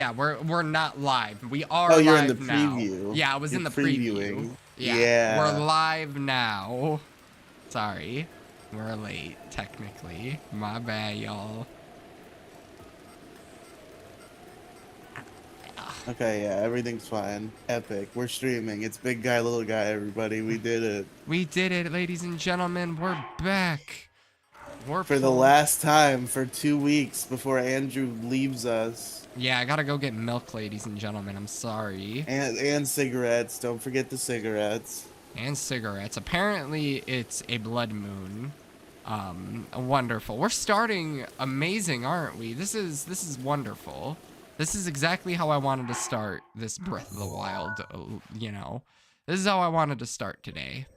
Yeah, we're not live. We are Oh, you're in the live now. preview. Yeah, I was in the preview. Previewing. Yeah, we're Yeah. live now. Sorry, we're late technically. My bad, y'all. Okay, yeah, everything's fine. Epic. We're streaming. It's big guy, little guy, everybody. We did it. We did it, ladies and gentlemen. We're back. We're For the pulled. last time for 2 weeks before Andrew leaves us. Yeah, I gotta go get milk, ladies and gentlemen. I'm sorry. And cigarettes. Don't forget the cigarettes. And cigarettes. Apparently, it's a blood moon. Wonderful. We're starting amazing, aren't we? This is wonderful. This is exactly how I wanted to start this Breath of the Wild, you know. This is how I wanted to start today.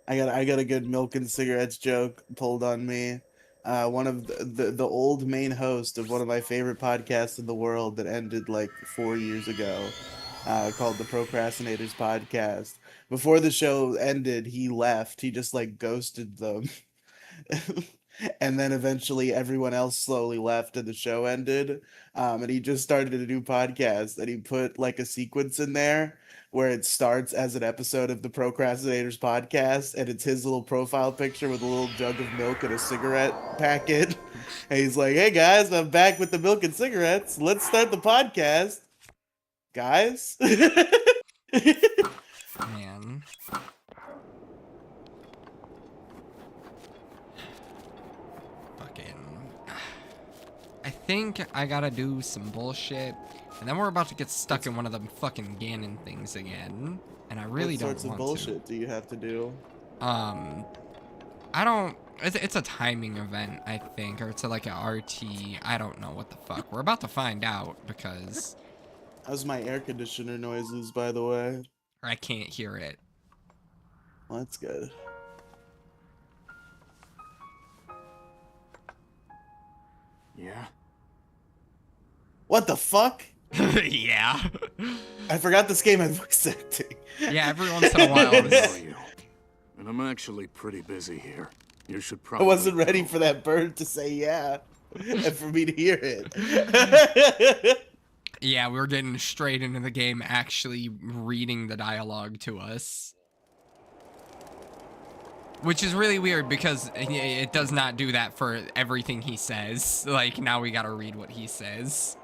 I got a good milk and cigarettes joke pulled on me. One of the old main host of one of my favorite podcasts in the world that ended like 4 years ago, called the Procrastinators Podcast. Before the show ended, he left. He just like ghosted them. And then eventually everyone else slowly left and the show ended. And he just started a new podcast and he put like a sequence in there where it starts as an episode of the Procrastinators Podcast and it's his little profile picture with a little jug of milk and a cigarette packet. And he's like, "Hey guys, I'm back with the milk and cigarettes. Let's start the podcast. Guys." Man. I think I gotta do some bullshit, and then we're about to get stuck in one of them fucking Ganon things again, and I really don't want to. What sorts of bullshit do you have to do? I don't. It's a timing event, I think, or it's like an RT. I don't know what the fuck. We're about to find out because. How's my air conditioner noises, by the way? I can't hear it. Well, that's good. Yeah. What the fuck? Yeah. I forgot this game had voice acting. Yeah, every once in a while. And I'm actually pretty busy here. You should probably. I wasn't ready for that bird to say yeah, and for me to hear it. Yeah, we were getting straight into the game, actually reading the dialogue to us. Which is really weird because it does not do that for everything he says. Like, now we gotta read what he says.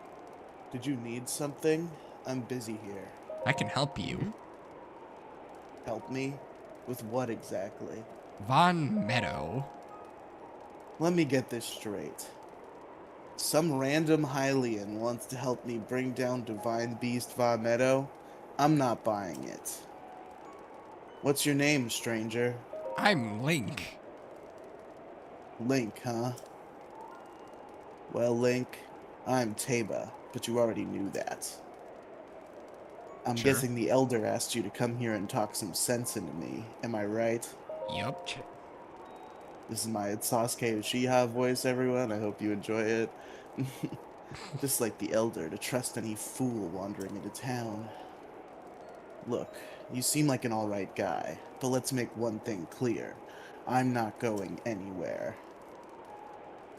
Did you need something? I'm busy here. I can help you. Help me? With what exactly? Von Meadow. Let me get this straight. Some random Hylian wants to help me bring down Divine Beast Von Meadow? I'm not buying it. What's your name, stranger? I'm Link. Link, huh? Well, Link, I'm Taba, but you already knew that. I'm Sure. guessing the Elder asked you to come here and talk some sense into me, am I right? Yup. This is my Sasuke Uchiha voice, everyone. I hope you enjoy it. Just like the Elder, to trust any fool wandering into town. Look, you seem like an alright guy, but let's make one thing clear. I'm not going anywhere.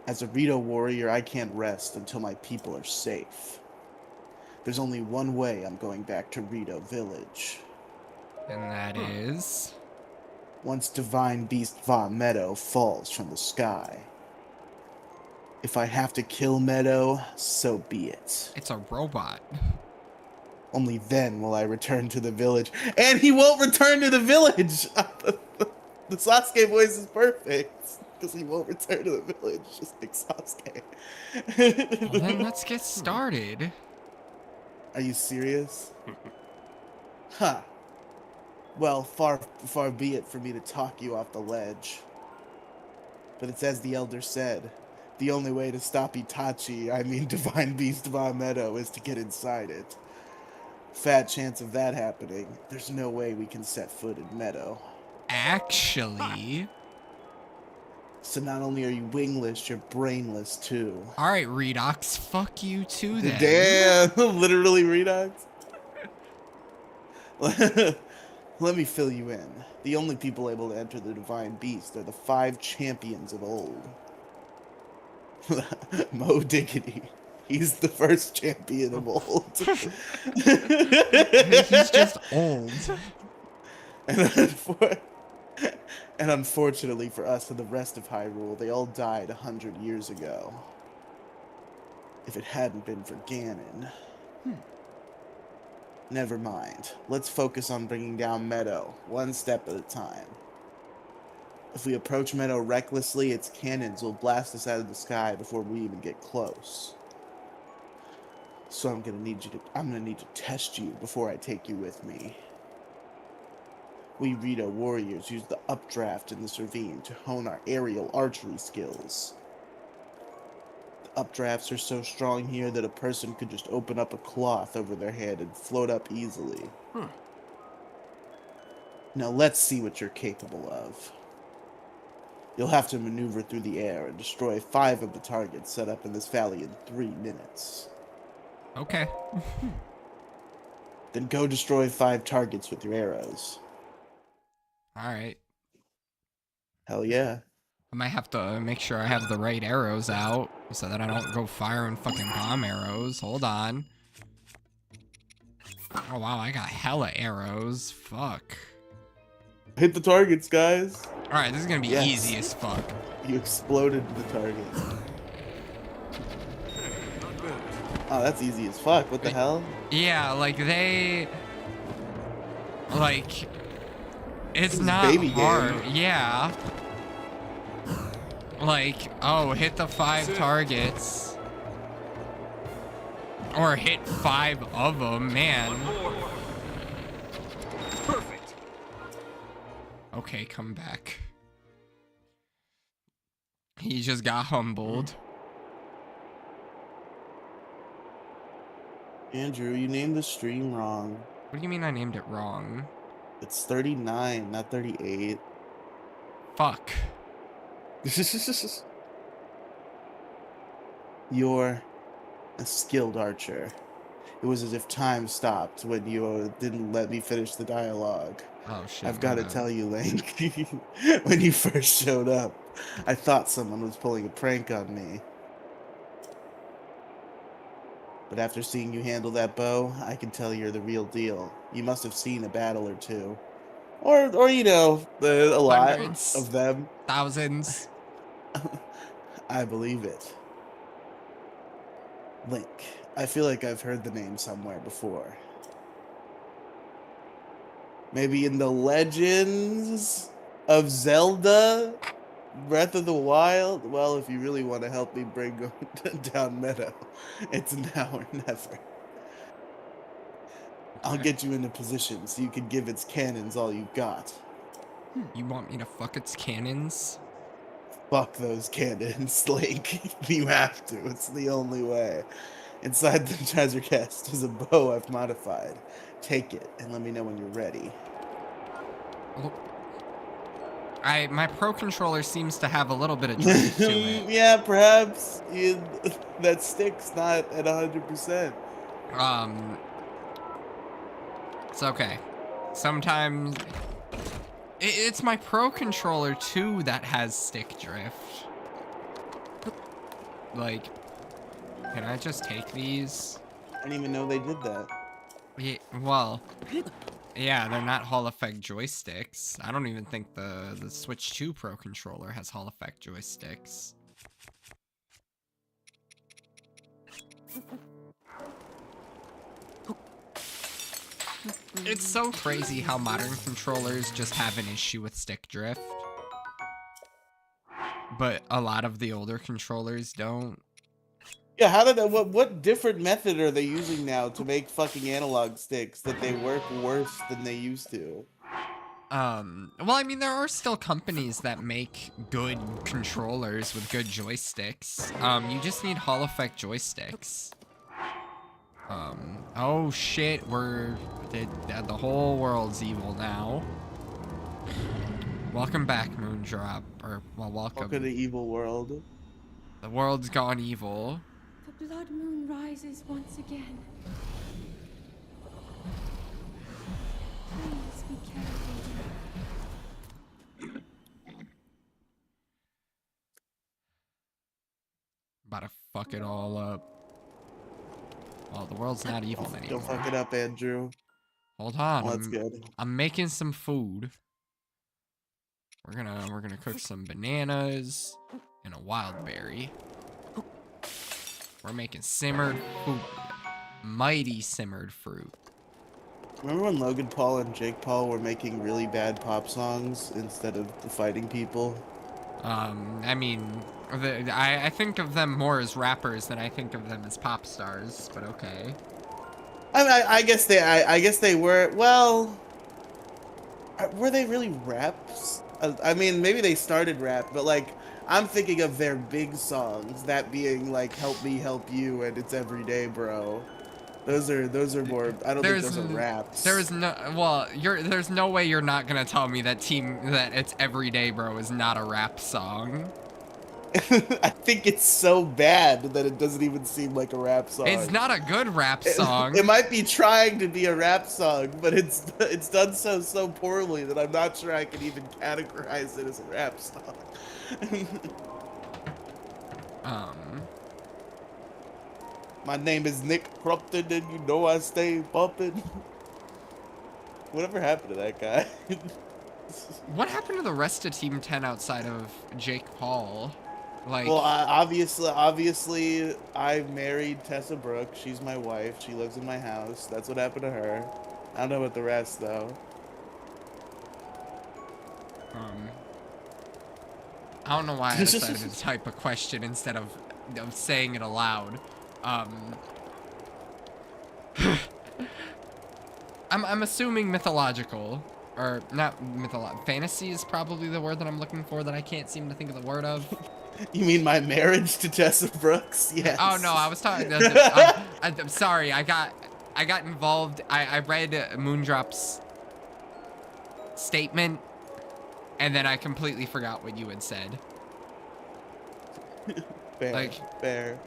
As a Rito warrior, I can't rest until my people are safe. There's only one way I'm going back to Rito Village. And that is... Once Divine Beast Von Meadow falls from the sky. If I have to kill Meadow, so be it. It's a robot. Only then will I return to the village. And he won't return to the village! The Sasuke voice is perfect. Because he won't return to the village, just like Sasuke. Well, then let's get started. Are you serious? Huh. Well, far be it for me to talk you off the ledge. But it's as the Elder said, the only way to stop Itachi, I mean Divine Beast Von Meadow, is to get inside it. Fat chance of that happening. There's no way we can set foot in Meadow. Actually... So not only are you wingless, you're brainless too. Alright, Redox, fuck you too then. Damn, literally Redox. Let me fill you in. The only people able to enter the Divine Beast are the 5 champions of old. Mo Diggity. He's the first champion of old. He's just old. And, unfor- and unfortunately for us and the rest of Hyrule, they all died 100 years ago. If it hadn't been for Ganon. Never mind. Let's focus on bringing down Meadow, one step at a time. If we approach Meadow recklessly, its cannons will blast us out of the sky before we even get close. So I'm gonna need to test you before I take you with me. We Rito warriors use the updraft in this ravine to hone our aerial archery skills. The updrafts are so strong here that a person could just open up a cloth over their head and float up easily. Now let's see what you're capable of. You'll have to maneuver through the air and destroy 5 of the targets set up in this valley in 3 minutes. Okay. Then go destroy 5 targets with your arrows. All right. Hell yeah. I might have to make sure I have the right arrows out so that I don't go firing fucking bomb arrows. Hold on. Oh, wow. I got hella arrows. Fuck. Hit the targets, guys. All right. This is going to be easy as fuck. You exploded the target. Oh, that's easy as fuck. What the hell? Yeah, like they... Like... It's not baby hard. game. Yeah. Like, oh, hit the 5 targets. Or hit 5 of them, man. Perfect. Okay, come back. He just got humbled. Andrew, you named the stream wrong. What do you mean I named it wrong? It's 39, not 38. Fuck. You're a skilled archer. It was as if time stopped when you didn't let me finish the dialogue. Oh, shit. I've got to tell you, Link, when you first showed up, I thought someone was pulling a prank on me. But after seeing you handle that bow, I can tell you're the real deal. You must have seen a battle or two. Or you know, a lot Hundreds. of them. Thousands. I believe it. Link. I feel like I've heard the name somewhere before. Maybe in the Legends of Zelda? Breath of the Wild? Well, if you really want to help me bring down Meadow, it's now or never. I'll get you into position so you can give its cannons all you've got. You want me to fuck its cannons? Fuck those cannons, Link. You have to. It's the only way. Inside the treasure chest is a bow I've modified. Take it and let me know when you're ready. My Pro Controller seems to have a little bit of drift to it. Yeah, perhaps that stick's not at 100%. It's okay. Sometimes it's my Pro Controller too that has stick drift. Like, can I just take these? I didn't even know they did that. Yeah, well, yeah, they're not Hall Effect joysticks. I don't even think the Switch 2 Pro Controller has Hall Effect joysticks. It's so crazy how modern controllers just have an issue with stick drift. But a lot of the older controllers don't. Yeah, how did that, what different method are they using now to make fucking analog sticks that they work worse than they used to? Well, I mean, there are still companies that make good controllers with good joysticks. You just need Hall Effect joysticks. Oh shit, the whole world's evil now. Welcome back, Moondrop. Welcome. To the evil world. The world's gone evil. The blood moon rises once again. Please be careful. About to fuck it all up. Well, the world's not evil Don't anymore. fuck it up, Andrew. Hold on. Oh, that's good. I'm making some food. We're gonna cook some bananas and a wild berry. We're making simmered food. Mighty simmered fruit. Remember when Logan Paul and Jake Paul were making really bad pop songs instead of fighting people? I mean, I think of them more as rappers than I think of them as pop stars, but okay. I guess they were. Well, were they really raps? I mean, maybe they started rap, but like, I'm thinking of their big songs, that being like "Help Me Help You" and "It's Everyday, Bro." Those are more. I don't think those are raps. There's no way you're not gonna tell me that It's Everyday Bro is not a rap song. I think it's so bad that it doesn't even seem like a rap song. It's not a good rap song. It might be trying to be a rap song, but it's done so poorly that I'm not sure I can even categorize it as a rap song. My name is Nick Crumpton, and you know I stay bumping. Whatever happened to that guy? What happened to the rest of Team 10 outside of Jake Paul? Like, well, obviously, I married Tessa Brooks. She's my wife. She lives in my house. That's what happened to her. I don't know about the rest, though. I don't know why I decided to type a question instead of saying it aloud. I'm assuming mythological, or not mythological. Fantasy is probably the word that I'm looking for that I can't seem to think of the word of. You mean my marriage to Tessa Brooks? Yes. Oh no, I was talking. I'm sorry. I got involved. I read Moondrop's statement, and then I completely forgot what you had said. Fair.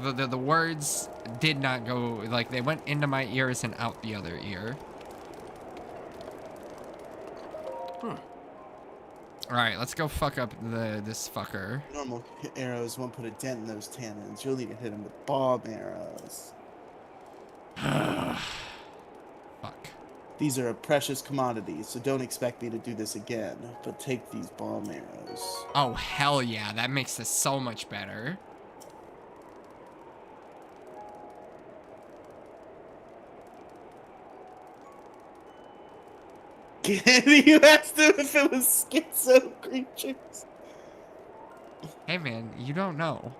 The words did not go, like, they went into my ears and out the other ear. Alright, let's go fuck up this fucker. Normal arrows won't put a dent in those tannins. You'll need to hit him with bomb arrows. Fuck. These are a precious commodity, so don't expect me to do this again. But take these bomb arrows. Oh, hell yeah. That makes this so much better. You asked him if it was schizo creatures. Hey, man, you don't know.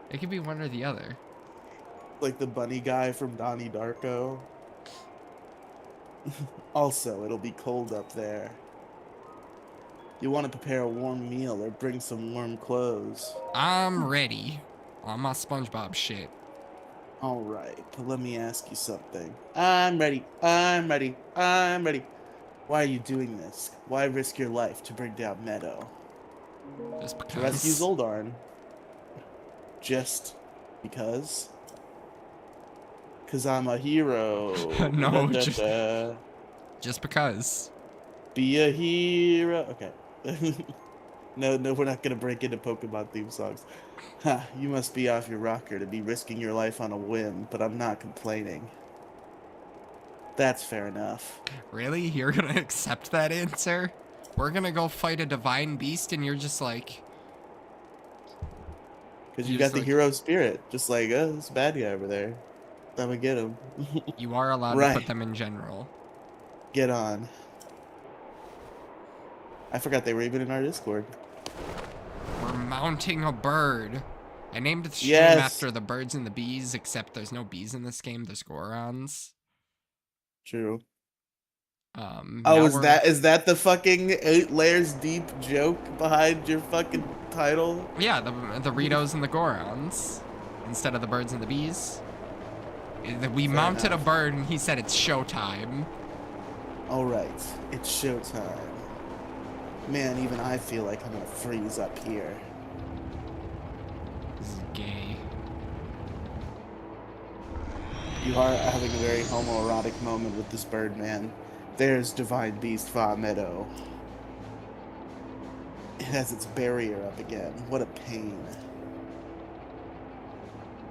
It could be one or the other. Like the bunny guy from Donnie Darko. Also, it'll be cold up there. You want to prepare a warm meal or bring some warm clothes. I'm ready. On my SpongeBob shit. Alright, but let me ask you something. I'm ready. Why are you doing this? Why risk your life to bring down Meadow? Just because. To rescue Zoldarn. Just because? Because I'm a hero. No, just because. Be a hero. Okay. No, we're not gonna break into Pokemon theme songs. Ha, you must be off your rocker to be risking your life on a whim, but I'm not complaining. That's fair enough. Really? You're gonna accept that answer? We're gonna go fight a divine beast and you're just like... Because you got the hero spirit. Just like, oh, this bad guy over there. I'm gonna get him. You are allowed to put them in general. Get on. I forgot they were even in our Discord. We're mounting a bird. I named the stream after the birds and the bees, except there's no bees in this game. There's Gorons. True. Oh, is that the fucking 8 layers deep joke behind your fucking title? Yeah, the Ritos and the Gorons instead of the birds and the bees. We mounted a bird and he said it's showtime. All right, it's showtime. Man, even I feel like I'm gonna freeze up here. This is gay. You are having a very homoerotic moment with this bird, man. There's Divine Beast Va Meadow. It has its barrier up again. What a pain.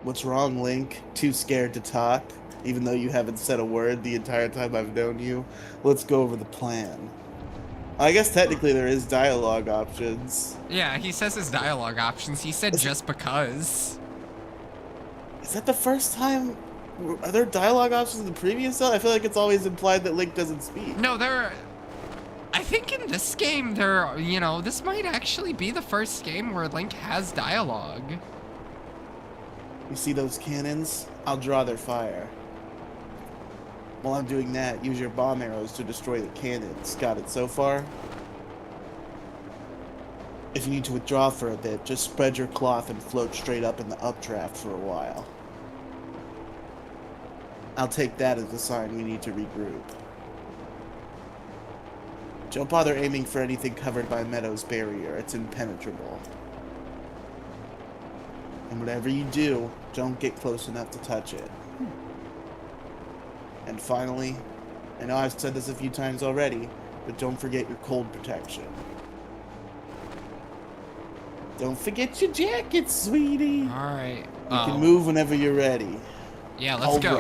What's wrong, Link? Too scared to talk? Even though you haven't said a word the entire time I've known you? Let's go over the plan. I guess technically there is dialogue options. Yeah, he says his dialogue options. He said just because. Is that the first time? Are there dialogue options in the previous Zelda? I feel like it's always implied that Link doesn't speak. No, I think in this game, this might actually be the first game where Link has dialogue. You see those cannons? I'll draw their fire. While I'm doing that, use your bomb arrows to destroy the cannons. Got it so far? If you need to withdraw for a bit, just spread your cloth and float straight up in the updraft for a while. I'll take that as a sign we need to regroup. Don't bother aiming for anything covered by Meadow's barrier. It's impenetrable. And whatever you do, don't get close enough to touch it. And finally, I know I've said this a few times already, but don't forget your cold protection. Don't forget your jacket, sweetie. Alright. You can move whenever you're ready. Yeah, let's go.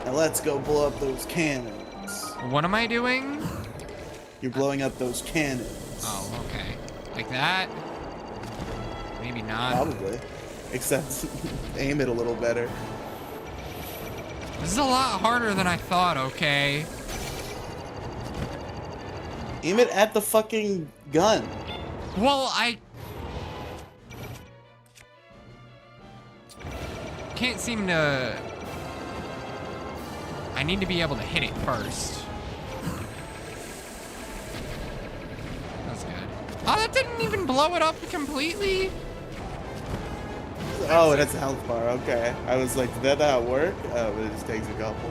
Now let's go blow up those cannons. What am I doing? You're blowing up those cannons. Oh, okay. Like that? Maybe not. Probably. Except aim it a little better. This is a lot harder than I thought, okay? Aim it at the fucking gun. Well, I can't seem to... I need to be able to hit it first. That's good. Oh, that didn't even blow it up completely? Oh, and that's a health bar. Okay. I was like, did that not work? Oh, but it just takes a couple.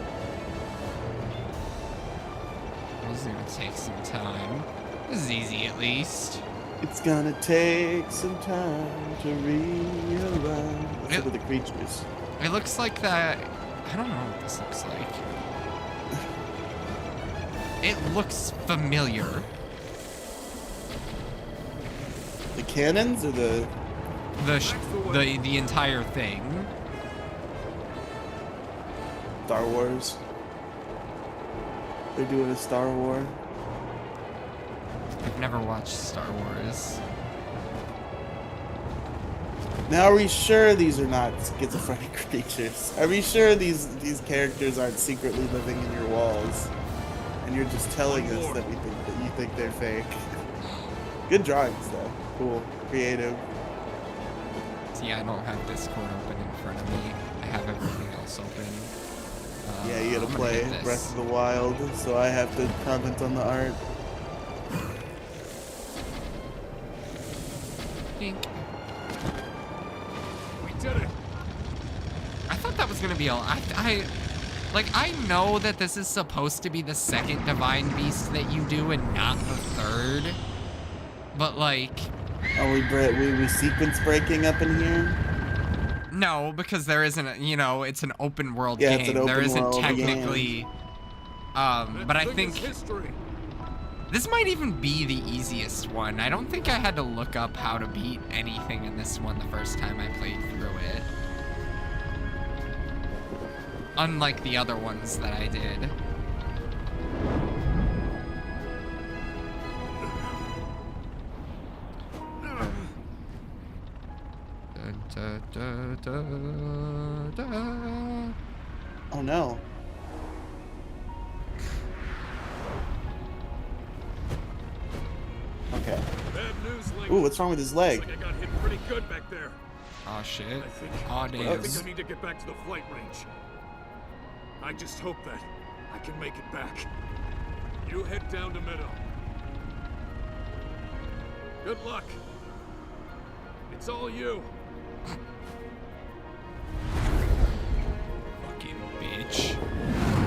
This is gonna take some time. This is easy, at least. It's gonna take some time to realize. Let's look at the creatures. It looks like that... I don't know what this looks like. It looks familiar. The cannons or the... The entire thing. Star Wars. They're doing a Star War. I've never watched Star Wars. Now, are we sure these are not schizophrenic creatures? Are we sure these characters aren't secretly living in your walls? And you're just telling us that you think they're fake. Good drawings, though. Cool. Creative. See, I don't have Discord open in front of me. I have everything else open. Yeah, you gotta I'm gonna play hit this. Breath of the Wild, so I have to comment on the art. Dink. We did it. I thought that was gonna be I know that this is supposed to be the second divine beast that you do and not the third, but like... Oh, we sequence breaking up in here? No, because there isn't it's an open world Yeah, game. it's an open there isn't world technically... game. But I think... History. This might even be the easiest one. I don't think I had to look up how to beat anything in this one the first time I played through it. Unlike the other ones that I did. Da, da, da, da. Oh no. Okay. Bad news, Link. Ooh, what's wrong with his leg? Looks like I got hit pretty good back there. Oh shit. I think, Aw, I damn. think I need to get back to the flight range. I just hope that I can make it back. You head down to Meadow. Good luck. It's all you. Fucking bitch.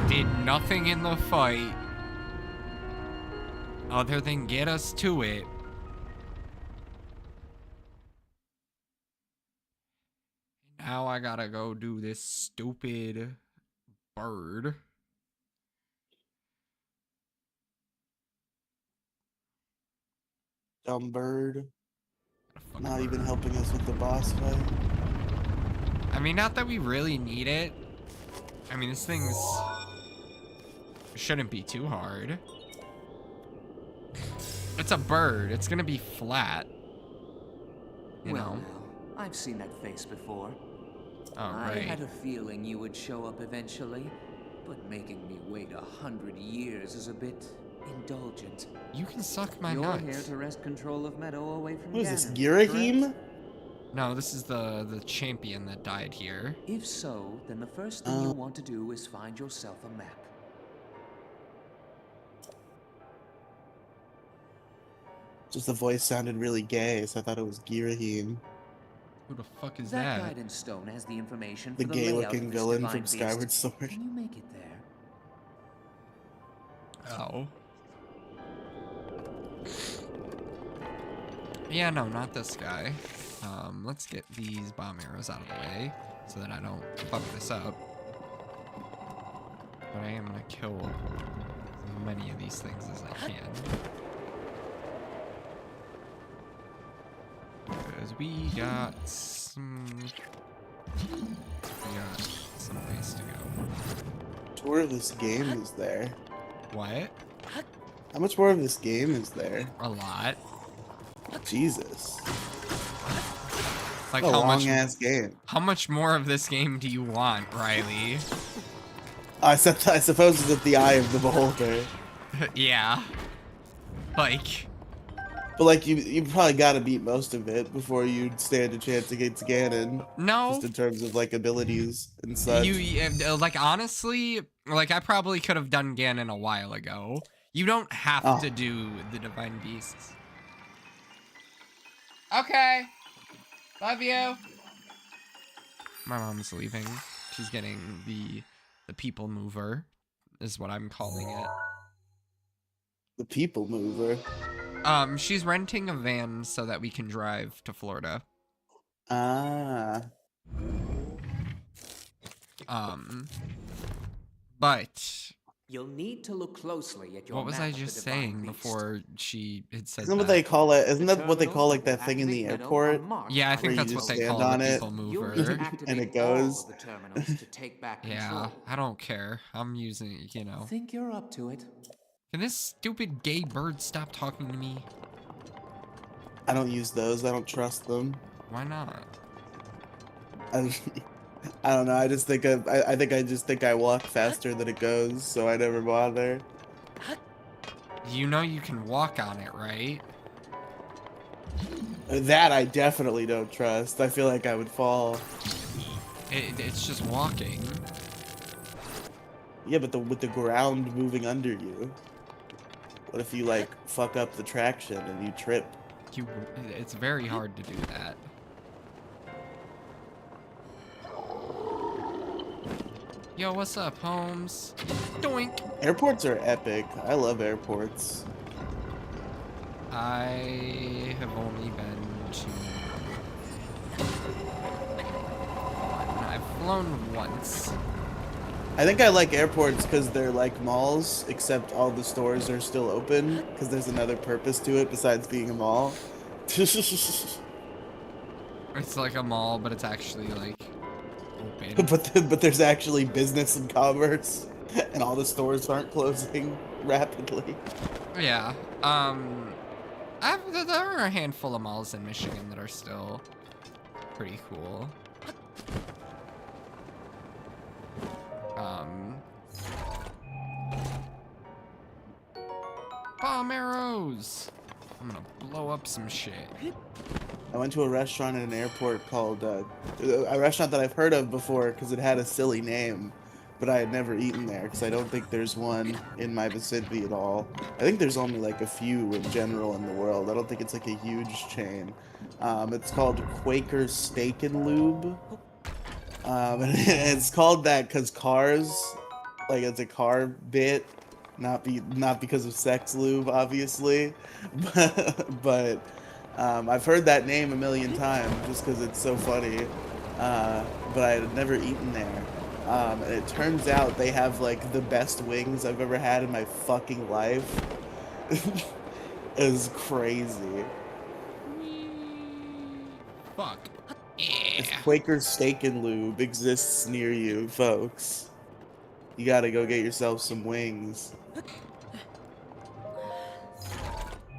Did nothing in the fight other than get us to it. Now I gotta go do this stupid bird. Dumb bird. Fucking Not even bird. helping us with the boss fight. I mean, not that we really need it. I mean, this thing's shouldn't be too hard. It's a bird. It's gonna be flat. You know. Now, I've seen that face before. Oh, I right. had a feeling you would show up eventually, but making me wait 100 years is a bit indulgent. You can suck my You're nuts. here to wrest control of Meadow away from What is this, Ganon, Girahim? correct? No, this is the champion that died here. If so, then the first thing you'll want to do is find yourself a map. Just the voice sounded really gay, so I thought it was Girahim. Who the fuck is That that? guidance stone has the information The for the layout gay-looking of this villain divine from beast. Skyward Sword. Can you make it there? Oh. Yeah, no, not this guy. Let's get these bomb arrows out of the way so that I don't fuck this up. But I am gonna kill as many of these things as I can. Because we got some ways to go. Tour of this game is there. What? How much more of this game is there? A lot. Jesus. Like What a how long much? ass game. How much more of this game do you want, Riley? I suppose it's at the eye of the beholder. Yeah. Like. But like you probably gotta beat most of it before you stand a chance against Ganon. No. Just in terms of like abilities and such. Like honestly, like I probably could have done Ganon a while ago. You don't have to do the Divine Beasts. Okay. Love you. My mom's leaving. She's getting the people mover, is what I'm calling it. The people mover. She's renting a van so that we can drive to Florida. Ah. But You'll need to look closely at your what was map I of the just divine saying beast. before she had said Isn't that? what they call it? Isn't The that what they call like that terminals thing in the will activate airport? Meadow on Mars. Yeah, I Where think you that's just what they stand call on the it, people You'll mover. need to activate And it all goes. of the terminals to take back Yeah, control. I don't care. I'm using, you know. Think you're up to it? Can this stupid gay bird stop talking to me? I don't use those. I don't trust them. Why not? I don't know. I just think I walk faster than it goes, so I never bother. You know you can walk on it, right? That I definitely don't trust. I feel like I would fall. It's just walking. Yeah, but with the ground moving under you. What if you like fuck up the traction and you trip? It's very hard to do that. Yo, what's up, Holmes? Doink! Airports are epic. I love airports. I have only been to... I've flown once. I think I like airports because they're like malls, except all the stores are still open because there's another purpose to it besides being a mall. It's like a mall, but it's actually like open. but there's actually business and commerce, and all the stores aren't closing rapidly. Yeah. There are a handful of malls in Michigan that are still pretty cool. Bomb arrows! I'm gonna blow up some shit. I went to a restaurant at an airport called a restaurant that I've heard of before because it had a silly name, but I had never eaten there because I don't think there's one in my vicinity at all. I think there's only like a few in general in the world. I don't think it's like a huge chain. It's called Quaker Steak and Lube. And it's called that because cars, like it's a car bit, not because of sex lube, obviously, but I've heard that name a million times just because it's so funny. But I had never eaten there. And it turns out they have like the best wings I've ever had in my fucking life. It was crazy. Fuck. Yeah. If Quaker Steak and Lube exists near you, folks, you gotta go get yourself some wings.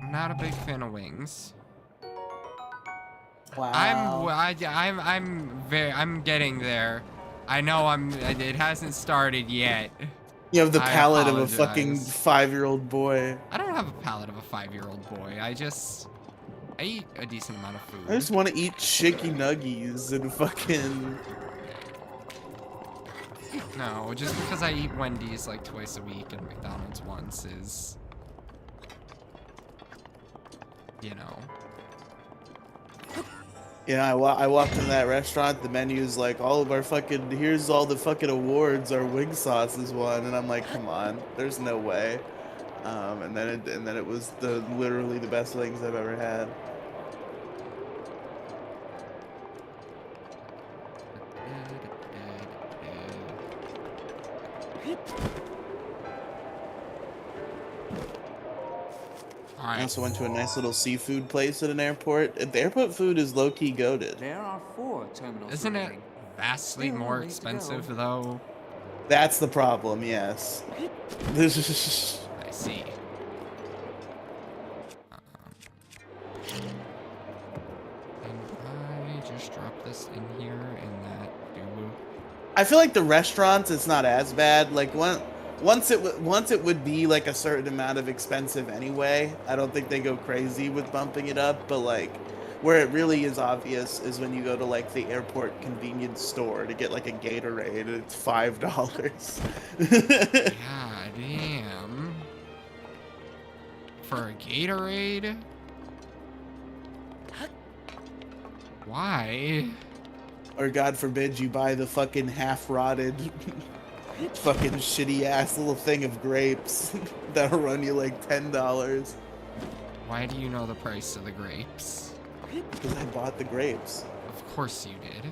I'm not a big fan of wings. Wow. I'm getting there. I know it hasn't started yet. You have the I palate of a fucking apologize. 5-year-old boy. I don't have a palate of a 5-year-old boy. I eat a decent amount of food. I just want to eat shaky nuggies and fucking... No, just because I eat Wendy's like twice a week and McDonald's once is, you know. Yeah, I walked into that restaurant, the menu's like, all of our fucking, here's all the fucking awards our wing sauce is won, and I'm like, come on, there's no way. And then it was literally the best wings I've ever had. I also went to a nice little seafood place at an airport. The airport food is low-key goated. There are 4 terminals. Isn't it remaining. vastly Still more a ways to go. expensive though? That's the problem, yes. I see. And I just drop this in here and that do. I feel like the restaurants, it's not as bad. Like once it would be like a certain amount of expensive anyway. I don't think they go crazy with bumping it up, but like where it really is obvious is when you go to like the airport convenience store to get like a Gatorade and it's $5. God damn. For a Gatorade? Why? Or God forbid you buy the fucking half-rotted fucking shitty ass little thing of grapes that'll run you like $10. Why do you know the price of the grapes? Because I bought the grapes. Of course you did.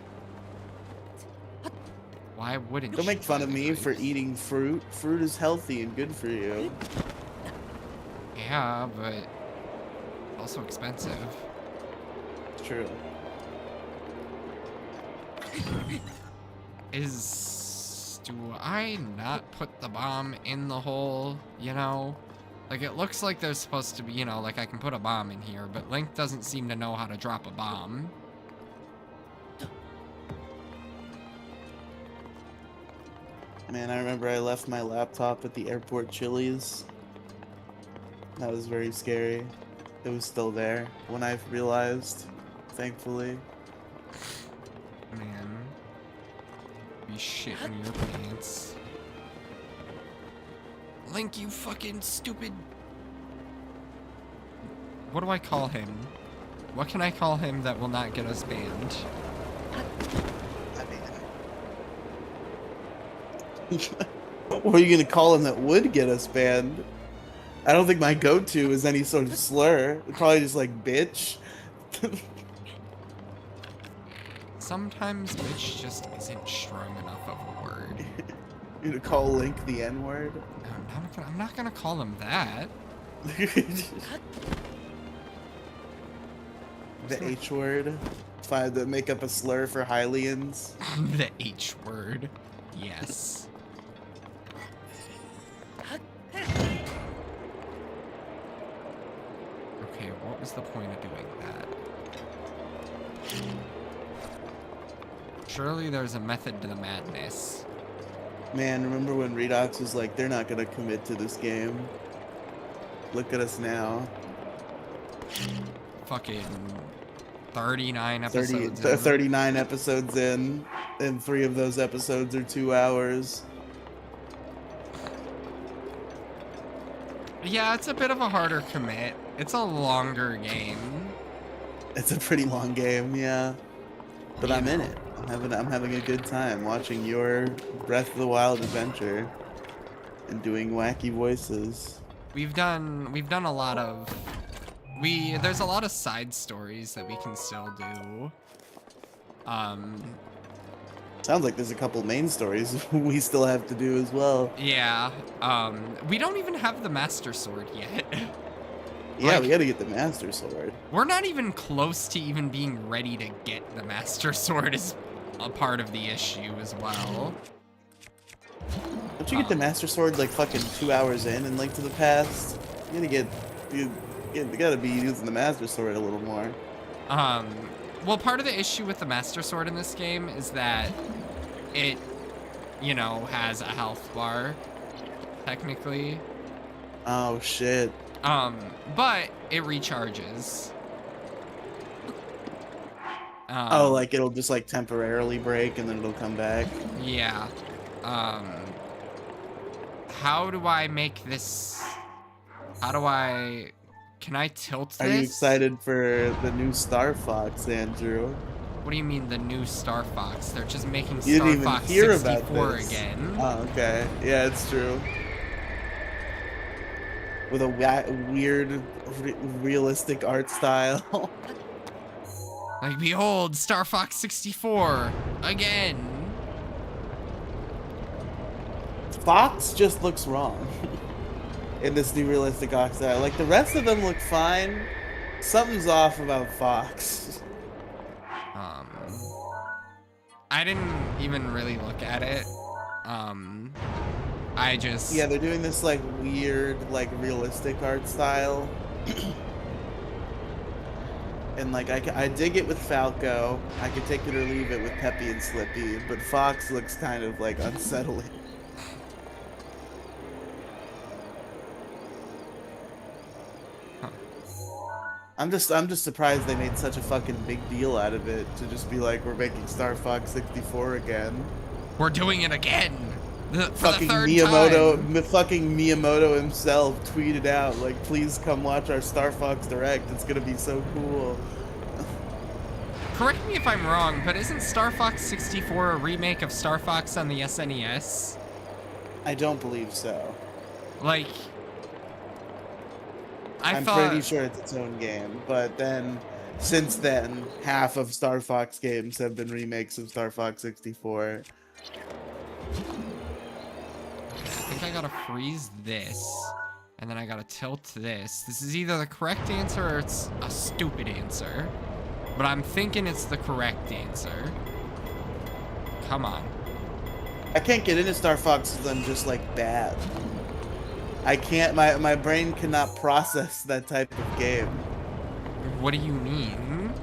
Why wouldn't Don't you make fun buy of the me for grapes? eating fruit. Fruit is healthy and good for you. Yeah, but also expensive. It's true. Do I not put the bomb in the hole, you know? Like, it looks like there's supposed to be, you know, like I can put a bomb in here, but Link doesn't seem to know how to drop a bomb. Man, I remember I left my laptop at the airport Chili's. That was very scary. It was still there when I realized, thankfully. Man. Be shitting your pants. Link, you fucking stupid... What do I call him? What can I call him that will not get us banned? What are you gonna call him that would get us banned? I don't think my go-to is any sort of slur. Probably just like bitch. Sometimes bitch just isn't strong enough of a word. You're gonna call Link the N-word? I'm not gonna call him that. The H-word? Find to make up a slur for Hylians? The H word. Yes. Okay, what was the point of doing that? Surely there's a method to the madness. Man, remember when Ritos was like, they're not gonna commit to this game? Look at us now. Fucking 39 30, episodes in. 39 episodes in, and 3 of those episodes are 2 hours. Yeah, it's a bit of a harder commit. It's a longer game. It's a pretty long game, yeah. But You I'm in know. it. I'm having a good time watching your Breath of the Wild adventure and doing wacky voices. We've done a lot of there's a lot of side stories that we can still do. Sounds like there's a couple main stories we still have to do as well. Yeah. We don't even have the Master Sword yet. Yeah, Like, we gotta get the Master Sword. we're not even close to even being ready to get the Master Sword is a part of the issue as well. Don't you get the Master Sword like fucking 2 hours in Link to the Past? You gotta be using the Master Sword a little more. Well, part of the issue with the Master Sword in this game is that it, you know, has a health bar, technically. Oh shit. But it recharges. Oh, like it'll just like temporarily break and then it'll come back. Yeah. How do I make this? Can I tilt this? Are you excited for the new Star Fox, Andrew? What do you mean the new Star Fox? They're just making You Star didn't even Fox hear 64 about this. again. Oh, okay. Yeah, it's true. With a weird, realistic art style. Like, behold, Star Fox 64 again. Fox just looks wrong in this new realistic art style. Like the rest of them look fine. Something's off about Fox. I didn't even really look at it. I just... Yeah, they're doing this like weird, like realistic art style. And like I dig it with Falco. I could take it or leave it with Peppy and Slippy, but Fox looks kind of like unsettling. I'm just surprised they made such a fucking big deal out of it to just be like, we're making Star Fox 64 again. We're doing it again. For Fucking the third Miyamoto, time. fucking Miyamoto himself tweeted out like, please come watch our Star Fox Direct. It's gonna be so cool. Correct me if I'm wrong, but isn't Star Fox 64 a remake of Star Fox on the SNES? I don't believe so. Like, I'm pretty sure it's its own game, but then since then, half of Star Fox games have been remakes of Star Fox 64. I think I gotta freeze this, and then I gotta tilt this. This is either the correct answer or it's a stupid answer. But I'm thinking it's the correct answer. Come on. I can't get into Star Fox because I'm just like bad. I can't, my brain cannot process that type of game. What do you mean?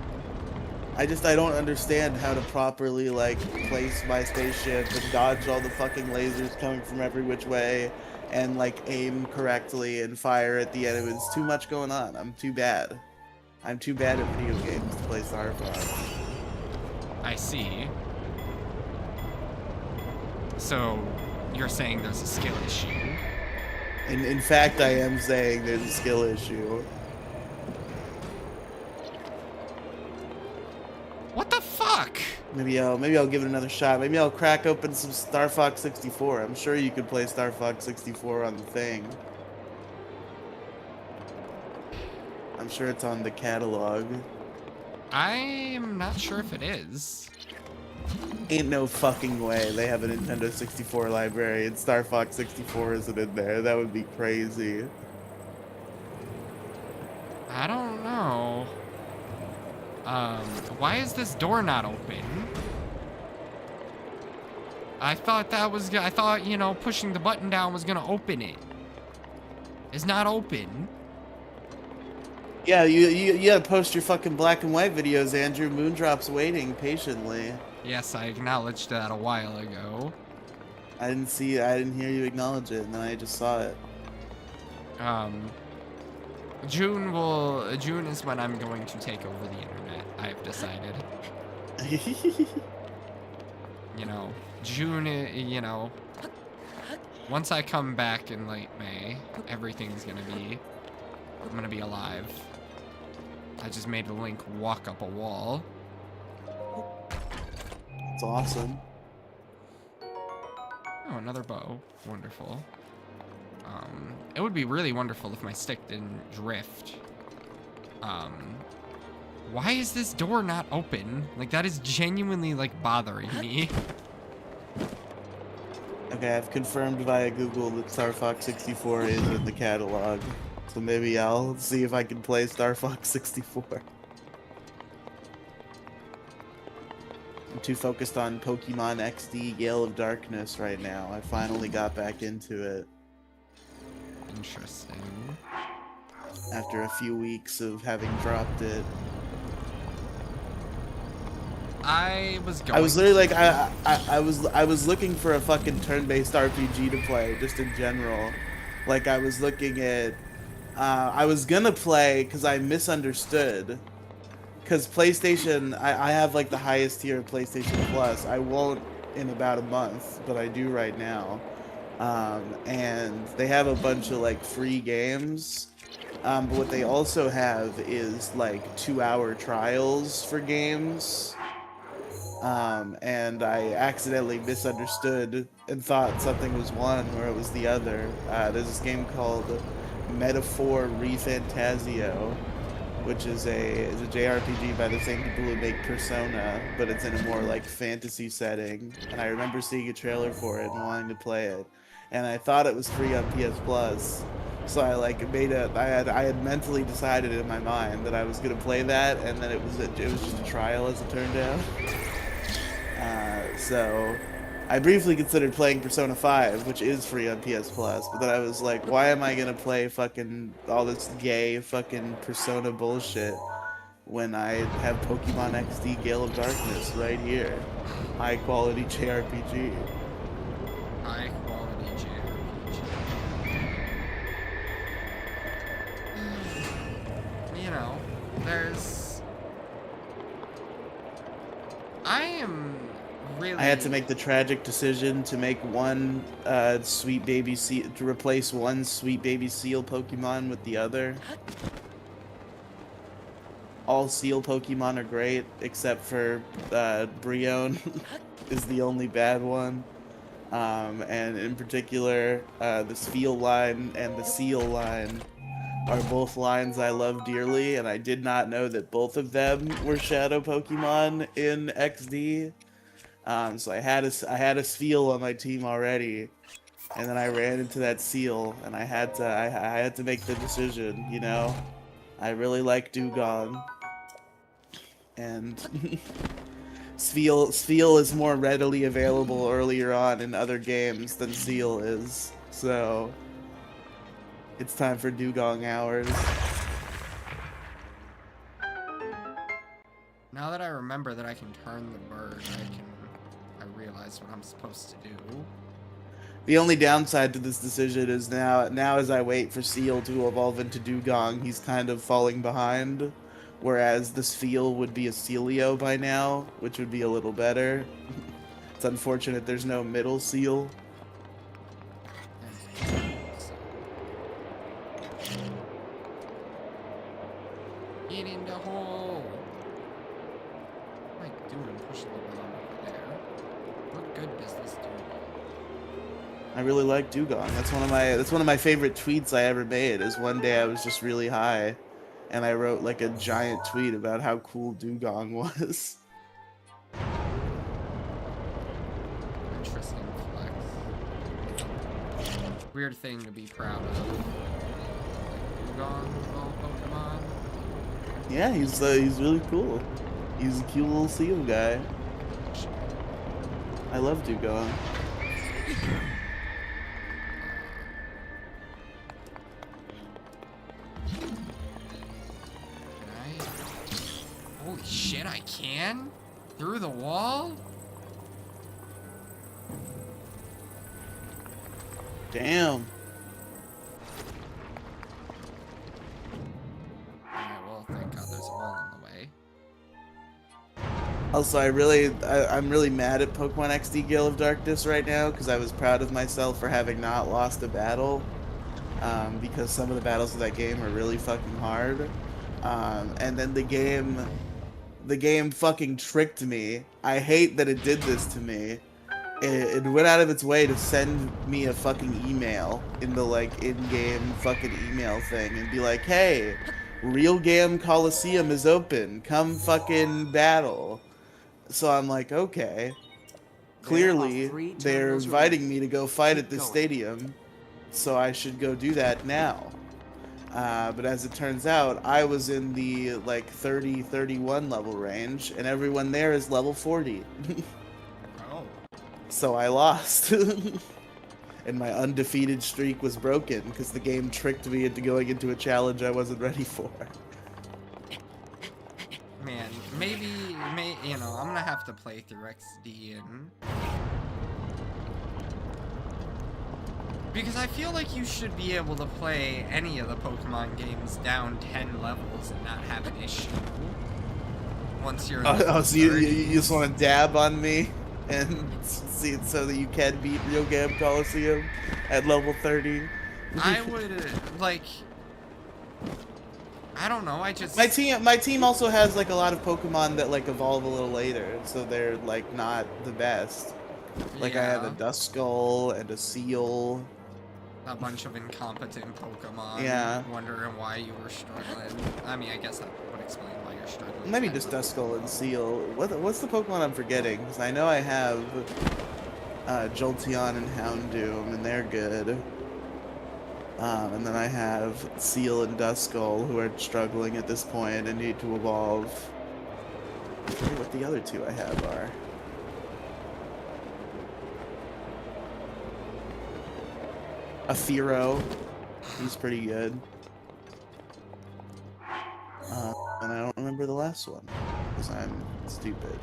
I don't understand how to properly like place my spaceship and dodge all the fucking lasers coming from every which way and like aim correctly and fire at the enemy. It's too much going on. I'm too bad. I'm too bad at video games to play Star Fox. I see. So, you're saying there's a skill issue? In fact, I am saying there's a skill issue. What the fuck? Maybe I'll give it another shot. Maybe I'll crack open some Star Fox 64. I'm sure you could play Star Fox 64 on the thing. I'm sure it's on the catalog. I'm not sure if it is. Ain't no fucking way they have a Nintendo 64 library and Star Fox 64 isn't in there. That would be crazy. I don't know. Why is this door not open? I thought, you know, pushing the button down was gonna open it. It's not open. Yeah, you gotta post your fucking black and white videos, Andrew. Moondrop's waiting patiently. Yes, I acknowledged that a while ago. I didn't hear you acknowledge it, and then I just saw it. June is when I'm going to take over the internet, I've decided. You know, June, you know, once I come back in late May, everything's I'm gonna be alive. I just made Link walk up a wall. It's awesome. Oh, another bow. Wonderful. It would be really wonderful if my stick didn't drift. Why is this door not open? Like, that is genuinely, like, bothering me. Okay, I've confirmed via Google that Star Fox 64 is in the catalog. So maybe I'll see if I can play Star Fox 64. I'm too focused on Pokemon XD Gale of Darkness right now. I finally got back into it Interesting. after a few weeks of having dropped it. I was going. I was literally like, I was looking for a fucking turn-based RPG to play, just in general. Like I was looking at, I was gonna play because I misunderstood. Because PlayStation, I have like the highest tier of PlayStation Plus. I won't in about a month, but I do right now. And they have a bunch of like free games. But what they also have is like 2-hour trials for games. And I accidentally misunderstood and thought something was one where it was the other. There's this game called Metaphor ReFantasio, which is a JRPG by the same people who make Persona, but it's in a more like fantasy setting. And I remember seeing a trailer for it and wanting to play it, and I thought it was free on PS Plus. So I like I had mentally decided in my mind that I was gonna play that, and then it was just a trial as it turned out. So I briefly considered playing Persona 5, which is free on PS Plus, but then I was like, why am I gonna play fucking all this gay fucking Persona bullshit when I have Pokemon XD Gale of Darkness right here? High quality JRPG. High quality JRPG. You know, I am really. I had to make the tragic decision to make one sweet baby seal, to replace one sweet baby seal Pokemon with the other. All seal Pokemon are great, except for Brion is the only bad one. And in particular, the Spheal line and the Seal line are both lines I love dearly, and I did not know that both of them were Shadow Pokemon in XD. So I had a Spheal on my team already, and then I ran into that Seal, and I had to make the decision. You know, I really like Dugong, and Spheal is more readily available earlier on in other games than Seal is, so it's time for Dugong hours. Now that I remember that I can turn the bird, I realize what I'm supposed to do. The only downside to this decision is now as I wait for Seal to evolve into Dugong, he's kind of falling behind. Whereas the Spheal would be a Sealeo by now, which would be a little better. It's unfortunate there's no middle Seal. Get in the hole! What am I doing? Pushing the bomb over there. What good does this do? I really like Dugong. That's one of my favorite tweets I ever made. Is one day I was just really high, and I wrote like a giant tweet about how cool Dugong was. Interesting flex. Weird thing to be proud of. Like Dugong of all Pokemon. Yeah, he's really cool. He's a cute little seal guy. I love Dugong. Holy shit, I can? Through the wall? Damn. Alright, well, thank God there's a wall in the way. Also, I'm really mad at Pokemon XD Gale of Darkness right now because I was proud of myself for having not lost a battle. Because some of the battles of that game are really fucking hard. And then the game fucking tricked me. I hate that it did this to me. It went out of its way to send me a fucking email in the like in-game fucking email thing and be like, hey, Real Game Coliseum is open. Come fucking battle. So I'm like, okay. Clearly, they're inviting me to go fight at this stadium, so I should go do that now. But as it turns out, I was in the like 30, 31 level range, and everyone there is level 40. Oh. So I lost. And my undefeated streak was broken because the game tricked me into going into a challenge I wasn't ready for. Man, maybe, you know, I'm gonna have to play through XD and... Because I feel like you should be able to play any of the Pokemon games down 10 levels and not have an issue. Once you're in the So you just want to dab on me and see it so that you can beat Real Game Coliseum at level 30? I would, like... I don't know, I just... My team also has like a lot of Pokemon that like evolve a little later, so they're like not the best. Like I have a Yeah. Duskull and a Seal. A bunch of incompetent Pokemon. Yeah. Wondering why you were struggling. I mean, I guess that would explain why you're struggling. Maybe just Duskull and Seal. What's the Pokemon I'm forgetting? Because I know I have Jolteon and Houndoom, and they're good. And then I have Seal and Duskull, who are struggling at this point and need to evolve. I forget what the other two I have are. A Thero. He's pretty good. And I don't remember the last one, because I'm stupid.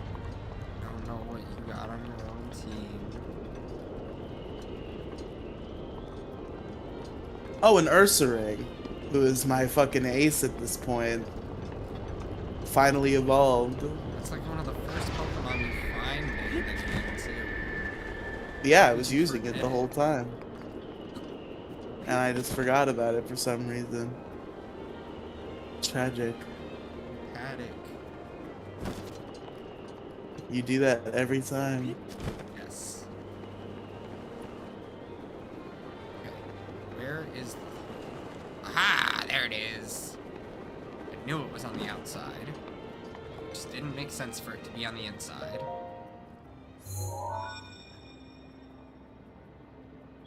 I don't know what you got on your own team. Oh, an Ursaring, who is my fucking ace at this point. Finally evolved. That's like one of the first Pokemon you find in the game, too. Yeah, I was using it the whole time. And I just forgot about it for some reason. Tragic. Paddock. You do that every time. Yes. Okay. Where is... Aha! There it is! I knew it was on the outside. Just didn't make sense for it to be on the inside.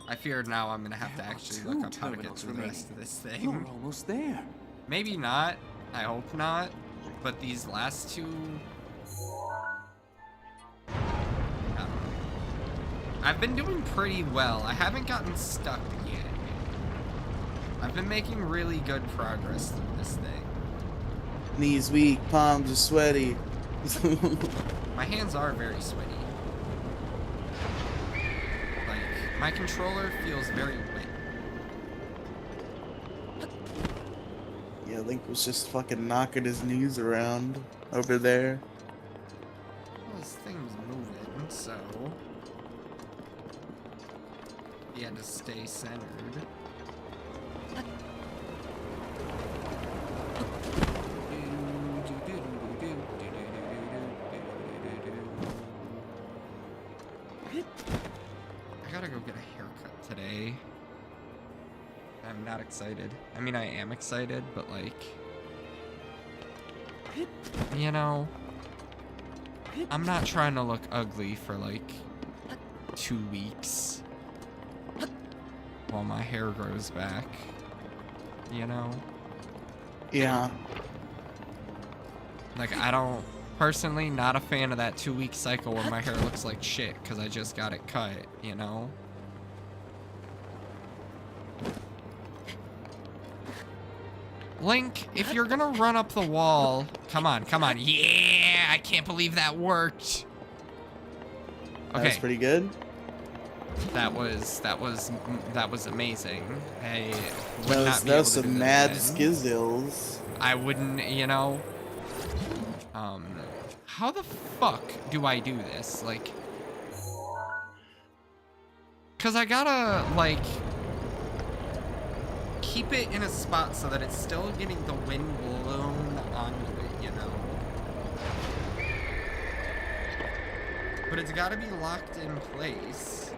I fear now I'm gonna have to actually look up how to get through the rest of this thing. We're almost there. Maybe not. I hope not. But these last two... I've been doing pretty well. I haven't gotten stuck yet. I've been making really good progress through this thing. Knees weak, palms are sweaty. My hands are very sweaty. Like, my controller feels very wet. Yeah, Link was just fucking knocking his knees around over there. Well, this thing's moving, so... He had to stay centered. I gotta go get a haircut today. I'm not excited. I mean, I am excited, but like... You know... I'm not trying to look ugly for like 2 weeks while my hair grows back, you know? Yeah. Like, I don't, personally, not a fan of that 2-week cycle where my hair looks like shit because I just got it cut, you know? Link, if you're gonna run up the wall, come on, come on. Yeah, I can't believe that worked. Okay. That's pretty good. That was amazing. I would That not be able was to do some that mad again. skizzles. I wouldn't, you know. How the fuck do I do this? Like, cause I gotta like keep it in a spot so that it's still getting the wind blown onto it, you know. But it's gotta be locked in place.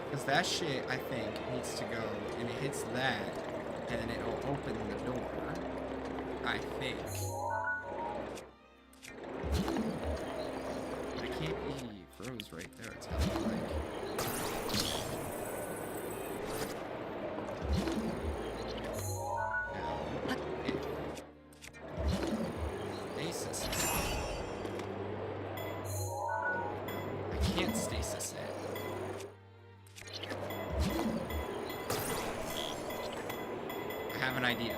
Because that shit, I think, needs to go, and it hits that, and then it'll open the door. I think. But it can't be froze right there, it's gotta be like... Stasis. I can't stasis it. I have an idea.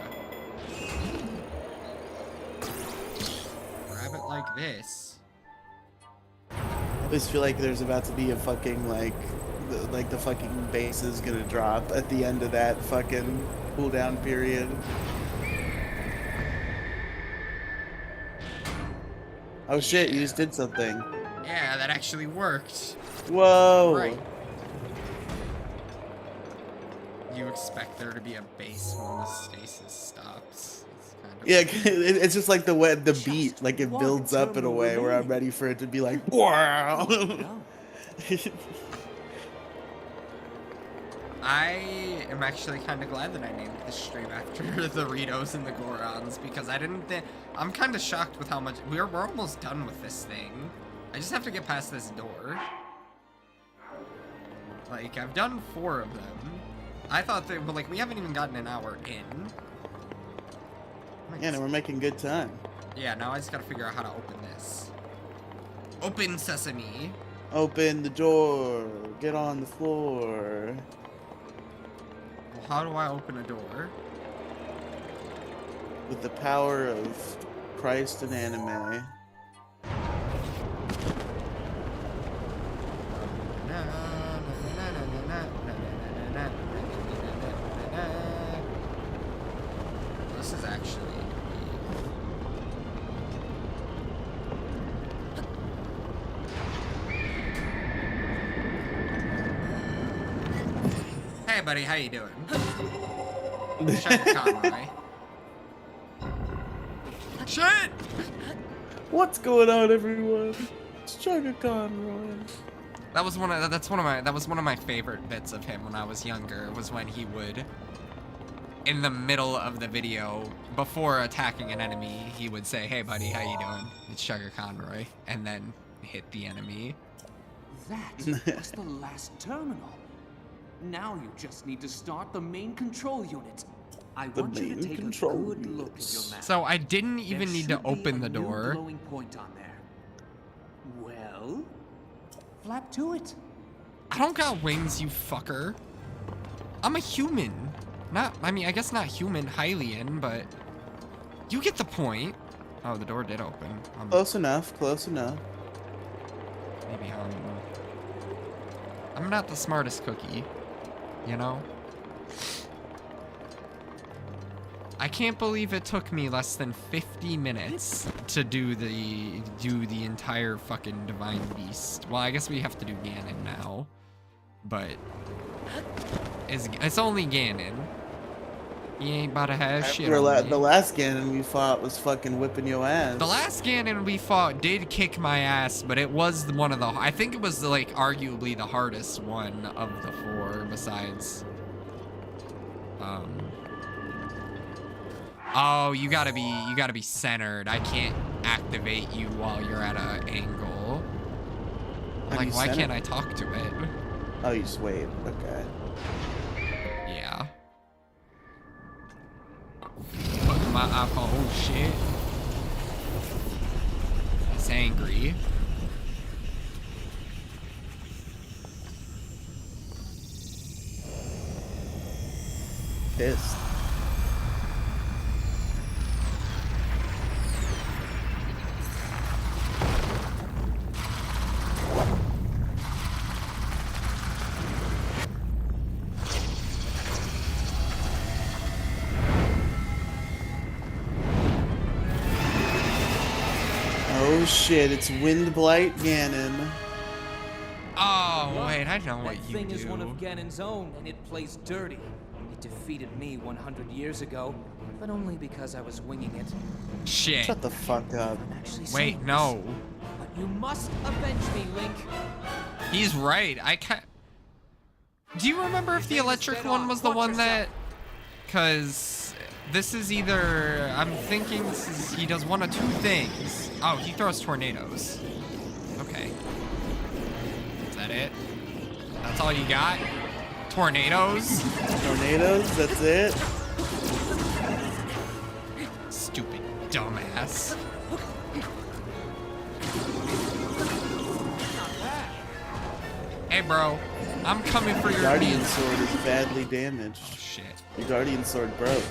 Grab it like this. I always feel like there's about to be a fucking the fucking base is gonna drop at the end of that fucking cooldown period. Oh shit, you just did something. Yeah, that actually worked. Whoa! Right. You expect there to be a base when the stasis stops. It's kind of Yeah, it's just like the beat, like it builds up in a way where I'm ready for it to be like, wow. I am actually kind of glad that I named this stream after the Ritos and the Gorons, because I didn't think... I'm kind of shocked with how much... We're almost done with this thing. I just have to get past this door. Like, I've done 4 of them. I thought that... But, like, we haven't even gotten an hour in. Yeah, no, we're making good time. Yeah, now I just gotta figure out how to open this. Open sesame. Open the door. Get on the floor. Well, how do I open a door? With the power of Christ and anime. This is actually... Hey buddy, how you doing? Shut your Conroy. Shit! What's going on, everyone? It's Chugga Conroy. That was one of my favorite bits of him when I was younger, was when he would, in the middle of the video, before attacking an enemy, he would say, "Hey buddy, how you doing? It's Sugar Conroy," and then hit the enemy. That was the last terminal. Now you just need to start the main control unit. I want you to take a good look at your map. So I didn't even There need to should be open a the new door. glowing point on there. Well, flap to it. I don't got wings, you fucker. I'm a human. I guess not human, Hylian, but you get the point. Oh, the door did open. Close enough, close enough. Maybe I'm not the smartest cookie, you know? I can't believe it took me less than 50 minutes to do the entire fucking Divine Beast. Well, I guess we have to do Ganon now, but it's only Ganon. He ain't about to have shit on me. The last Ganon we fought was fucking whipping your ass. The last Ganon we fought did kick my ass, but it was one of the... I think it was, like, arguably the hardest one of the 4, besides... Oh, you gotta be centered. I can't activate you while you're at an angle. Like, why can't I talk to it? Oh, you just wait. Okay. Yeah. Put my iPhone. Oh shit. It's angry. Pissed. Oh shit, it's Windblight Ganon. Oh, wait, I know what That you thing do. is one of Ganon's own, and it plays dirty. It defeated me 100 years ago, but only because I was winging it. Shit. Shut the fuck up. I'm actually Wait, saying no. this, but you must avenge me, Link. He's right. I can't... Do you remember if the electric one was the one that... Because this is either... I'm thinking he does one of 2 things. Oh, he throws tornadoes. Okay. Is that it? That's all you got? Tornadoes? Tornadoes, that's it? Stupid dumbass. Hey, bro. I'm coming for your Guardian meat. sword is badly damaged. Oh, shit. Your guardian sword broke.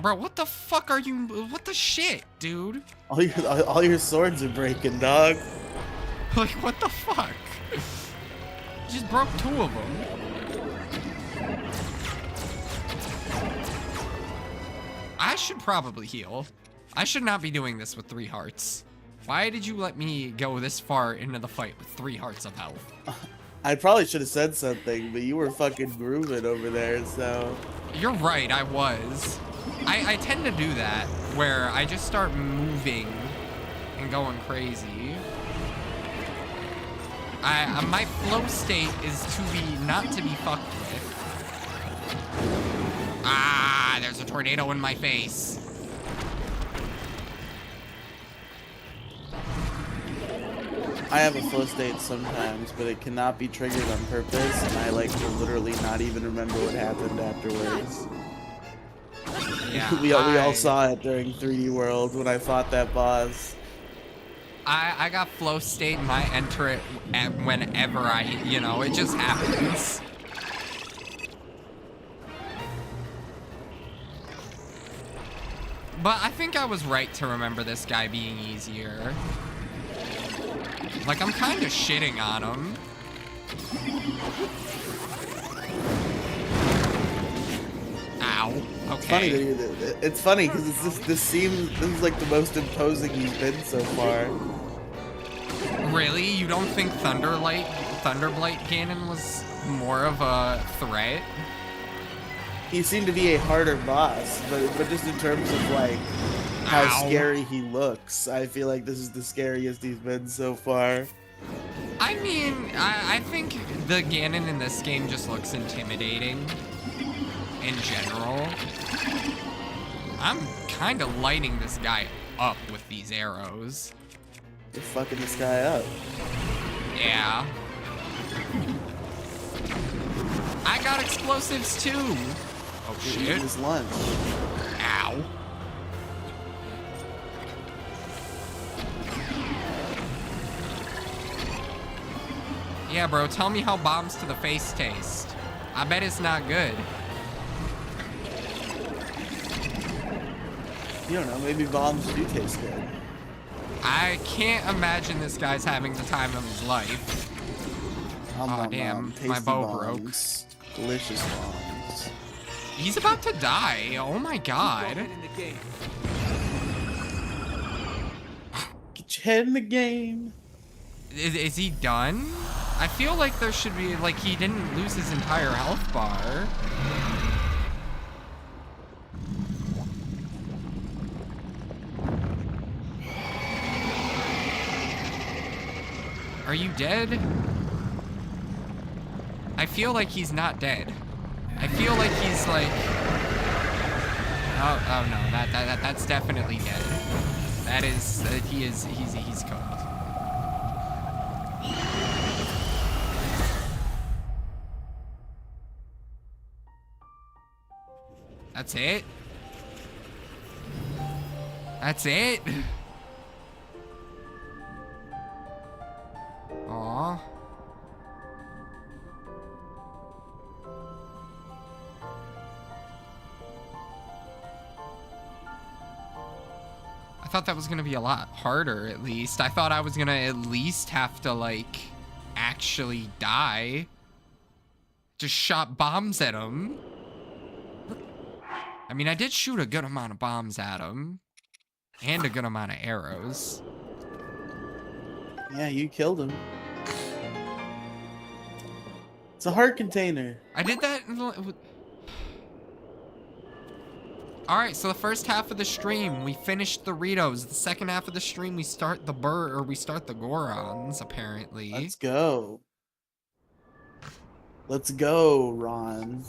Bro, what the fuck are you... What the shit, dude? All your swords are breaking, dog. Like, what the fuck? Just broke 2 of them. I should probably heal. I should not be doing this with 3 hearts. Why did you let me go this far into the fight with 3 hearts of health? I probably should have said something, but you were fucking grooving over there, so... You're right, I was. I tend to do that, where I just start moving and going crazy. My flow state is not to be fucked with. Ah, there's a tornado in my face. I have a flow state sometimes, but it cannot be triggered on purpose, and I like will literally not even remember what happened afterwards. Yeah, we all saw it during 3D World when I fought that boss. I got flow state and I enter it whenever it just happens. But I think I was right to remember this guy being easier. Like, I'm kind of shitting on him. Ow. Okay. It's funny because this is like the most imposing he's been so far. Really? You don't think Thunderblight Ganon was more of a threat? He seemed to be a harder boss, but just in terms of like how scary he looks, I feel like this is the scariest he's been so far. I mean, I think the Ganon in this game just looks intimidating in general. I'm kind of lighting this guy up with these arrows. You're fucking this guy up. Yeah. I got explosives too. Oh shit. Eat his lunch. Ow. Yeah, bro, tell me how bombs to the face taste. I bet it's not good. You don't know, maybe bombs do taste good. I can't imagine this guy's having the time of his life. Oh, damn, my bow broke. Delicious bombs. He's about to die. Oh my god. Get your head in the game. Is he done? I feel like there should be, like, he didn't lose his entire health bar. Are you dead? I feel like he's not dead. I feel like he's like... Oh no, that's definitely dead. That is, he's cooked. That's it? That's it? Aww. I thought that was gonna be a lot harder, at least. I thought I was gonna at least have to, like, actually die. Just shot bombs at him. I mean, I did shoot a good amount of bombs at him. And a good amount of arrows. Yeah, you killed him. It's a heart container. I did that. Alright, so the first half of the stream, we finished the Ritos. The second half of the stream, we start the Gorons, apparently. Let's go. Let's go, Ron.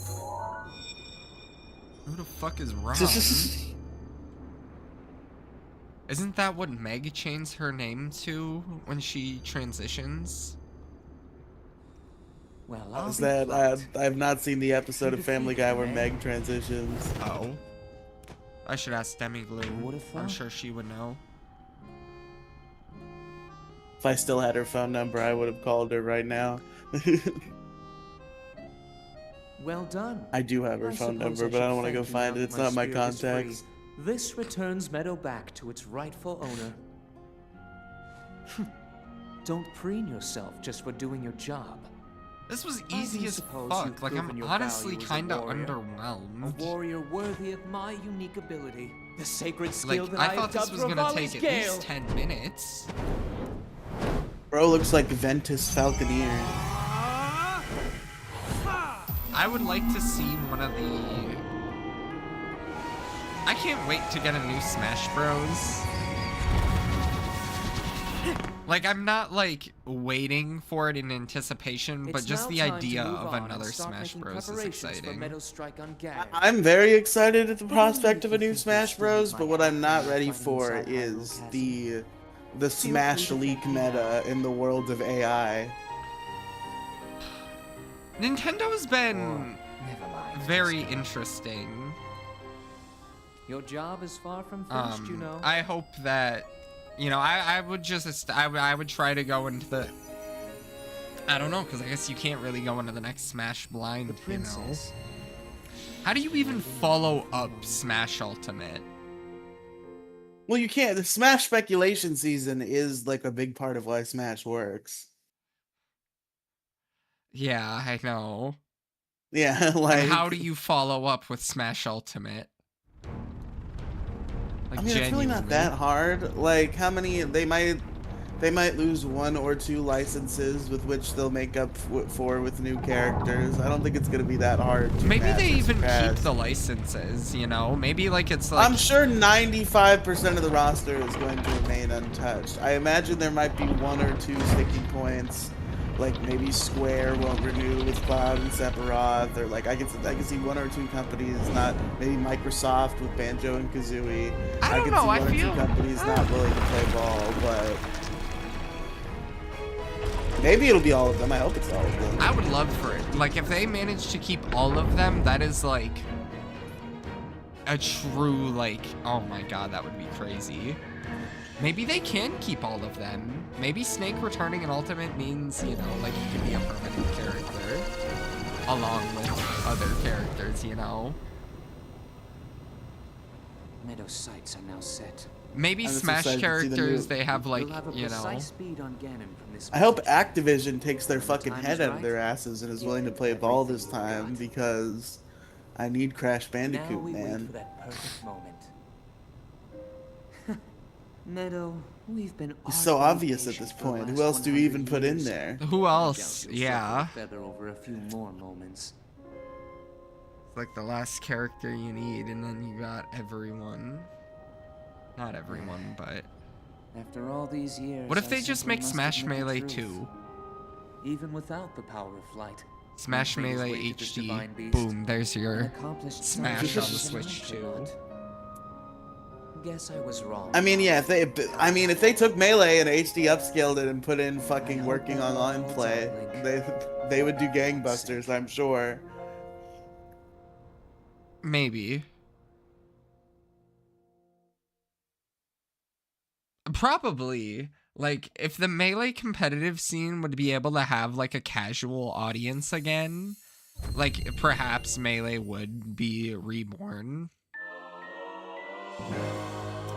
Who the fuck is Ron? Isn't that what Meg changed her name to when she transitions? Well, I'll Is be that flat. I've not seen the episode You of Family Guy where defeated Meg transitions. Oh. I should ask Demi Who Gloom. would've I'm thought? sure she would know. If I still had her phone number, I would have called her right now. Well done. I do have her I phone suppose number, but I should don't want to go thank you find now it. that It's my not my spirit is free. contacts. This returns Meadow back to its rightful owner. Don't preen yourself just for doing your job. This was I easy do as suppose fuck. you've Like, proven I'm your honestly value as a kinda warrior. A underwhelmed. warrior worthy of my unique ability. The sacred skill Like, that I have thought this dubbed was gonna Rivali's take at least Gale. 10 minutes. Bro looks like Ventus Falconeer. I would like to see one of the... I can't wait to get a new Smash Bros. Like, I'm not, like, waiting for it in anticipation, but It's just now the time to idea move of on and another start Smash making Bros is preparations for exciting. Meadow's strike on Ganon. I'm very excited at the But prospect only of a if you new think Smash you're Bros, still but my what I'm not ally ready fighting for inside is Hyrule the Feel Smash free to League thank me meta in the world of AI. Nintendo's been Never mind. very interesting. Your job is far from finished, you know. I hope that, you know, I would just, I would try to go into the, I don't know, because I guess you can't really go into the next Smash blind, The you know. princess. How do you even follow up Smash Ultimate? Well, you can't. The Smash speculation season is like a big part of why Smash works. Yeah, I know. Yeah, like. And how do you follow up with Smash Ultimate? Like, I mean, it's really not that hard. Like, how many they might lose one or two licenses with which they'll make up for with new characters. I don't think it's gonna be that hard. To Maybe match they or even keep surpass. the licenses, you know? Maybe, like, it's like... I'm sure 95% of the roster is going to remain untouched. I imagine there might be one or two sticking points, like maybe Square won't renew with Cloud and Sephiroth, or like I can see one or two companies not, maybe Microsoft with Banjo and Kazooie. I don't can know, see I one or feel- two companies not willing to play ball, but maybe it'll be all of them. I hope it's all of them. I would love for it. Like, if they manage to keep all of them, that is, like, a true, like, oh my god, that would be crazy. Maybe they can keep all of them. Maybe Snake returning in Ultimate means, you know, like, he can be a permanent character. Along with other characters, you know? Meadow's sights are now set. Maybe I'm just Smash excited to see the characters, new- they have, like, We'll have a you know... precise speed on Ganon from this I hope point. Activision takes their When the fucking time head is out of right, their asses and is you'll willing to get play ball this everything you've time, got. because I need Crash Now Bandicoot, we wait man. for that perfect moment. Meadow, we've been It's so ardently obvious at patient this for the point. Who last else do we 100 even put in years. there? Who else? Doubt you'll suffer Yeah. a feather over a few more moments. Like the last character you need, and then you got everyone. Not everyone, but... After all these years, What if I they just simply make must Smash admit the Melee truth. 2? Even without the power of flight, Smash nothing is Melee weighted to this HD. divine beast. Boom, there's An your... accomplished Smash scientist on the and Switch, astronaut. too. Guess I was wrong. I mean, yeah, if they took Melee and HD upscaled it and put in fucking working online play, they would do gangbusters, I'm sure. Maybe. Probably. Like, if the Melee competitive scene would be able to have, like, a casual audience again, like, perhaps Melee would be reborn.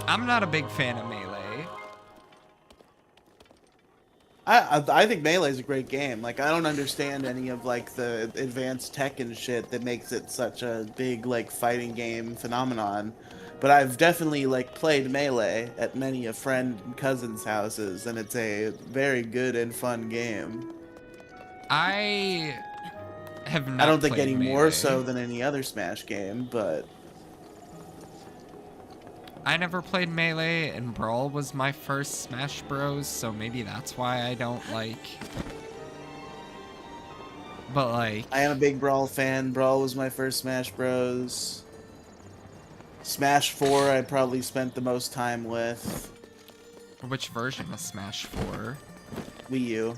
I'm not a big fan of Melee. I think Melee is a great game. Like, I don't understand any of like the advanced tech and shit that makes it such a big like fighting game phenomenon. But I've definitely like played Melee at many a friend and cousin's houses, and it's a very good and fun game. I have not I don't think played any Melee. more so than any other Smash game, but I never played Melee, and Brawl was my first Smash Bros, so maybe that's why I don't like... But, like... I am a big Brawl fan. Brawl was my first Smash Bros. Smash 4 I probably spent the most time with. Which version of Smash 4? Wii U.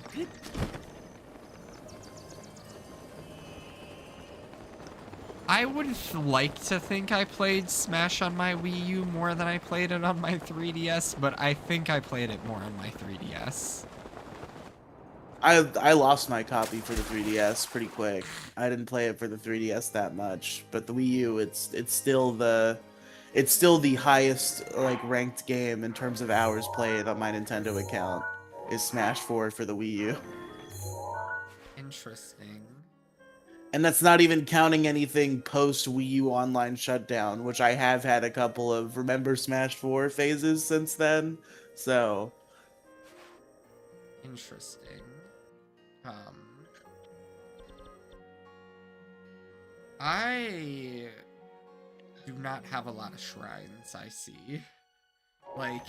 I would like to think I played Smash on my Wii U more than I played it on my 3DS, but I think I played it more on my 3DS. I lost my copy for the 3DS pretty quick. I didn't play it for the 3DS that much, but the Wii U, it's still the highest like ranked game in terms of hours played on my Nintendo account is Smash 4 for the Wii U. Interesting. And that's not even counting anything post Wii U online shutdown, which I have had a couple of remember Smash 4 phases since then. So, Interesting. I do not have a lot of shrines, I see. Like,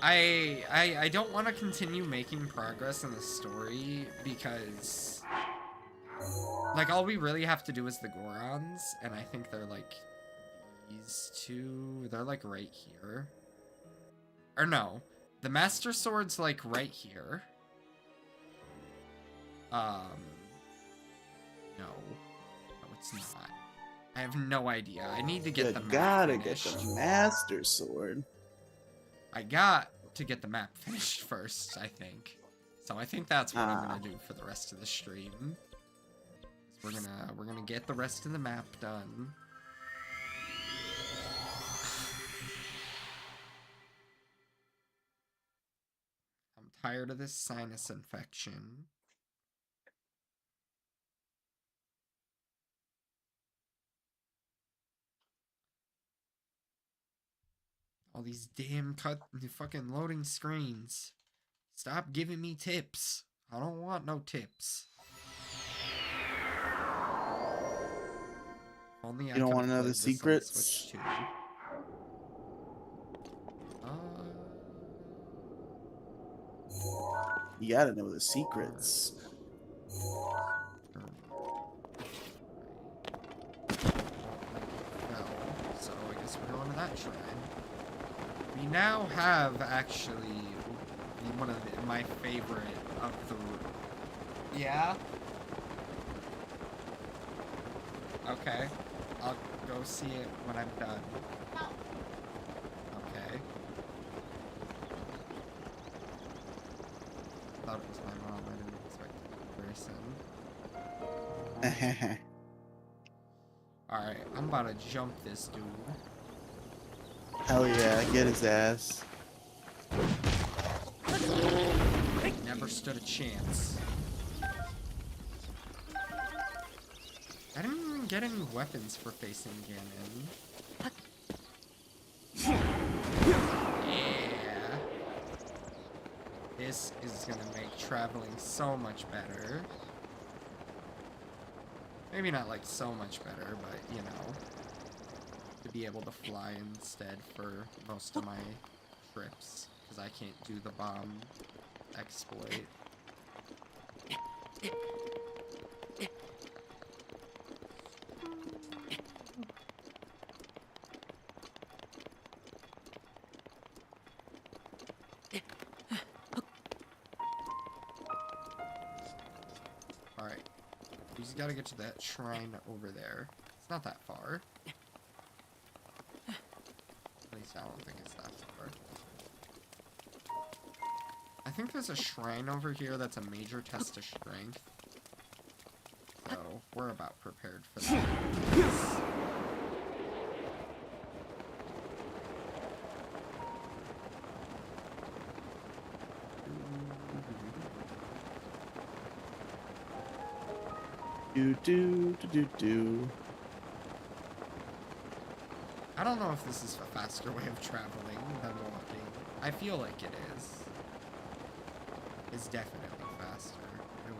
I don't want to continue making progress in the story because, like, all we really have to do is the Gorons, and I think they're, like, these two. They're, like, right here. Or no, the Master Sword's, like, right here. No. No, it's not. I have no idea. I need to get the map gotta finished. get the Master Sword. I got to get the map finished first, I think. So I think that's what I'm gonna do for the rest of the stream. We're gonna get the rest of the map done. I'm tired of this sinus infection. All these damn fucking loading screens. Stop giving me tips. I don't want no tips. Only You don't want to know the secrets? You gotta know the secrets. So I guess we're going to that shrine. We now have actually one of my favorite of the... Yeah? Okay. I'll go see it when I'm done. Okay. I thought it was my mom. I didn't expect it to be a person. Alright, I'm about to jump this dude. Hell yeah, get his ass. Never stood a chance. I didn't even get any weapons for facing Ganon. Yeah. This is gonna make traveling so much better. Maybe not like so much better, but you know, to be able to fly instead for most of my trips, because I can't do the bomb exploit. Alright. We just gotta get to that shrine over there. It's not that far. At least I don't think it's that far. I think there's a shrine over here that's a major test of strength. So, we're about prepared for that. Do. I don't know if this is a faster way of traveling than walking. I feel like it is. It's definitely faster. It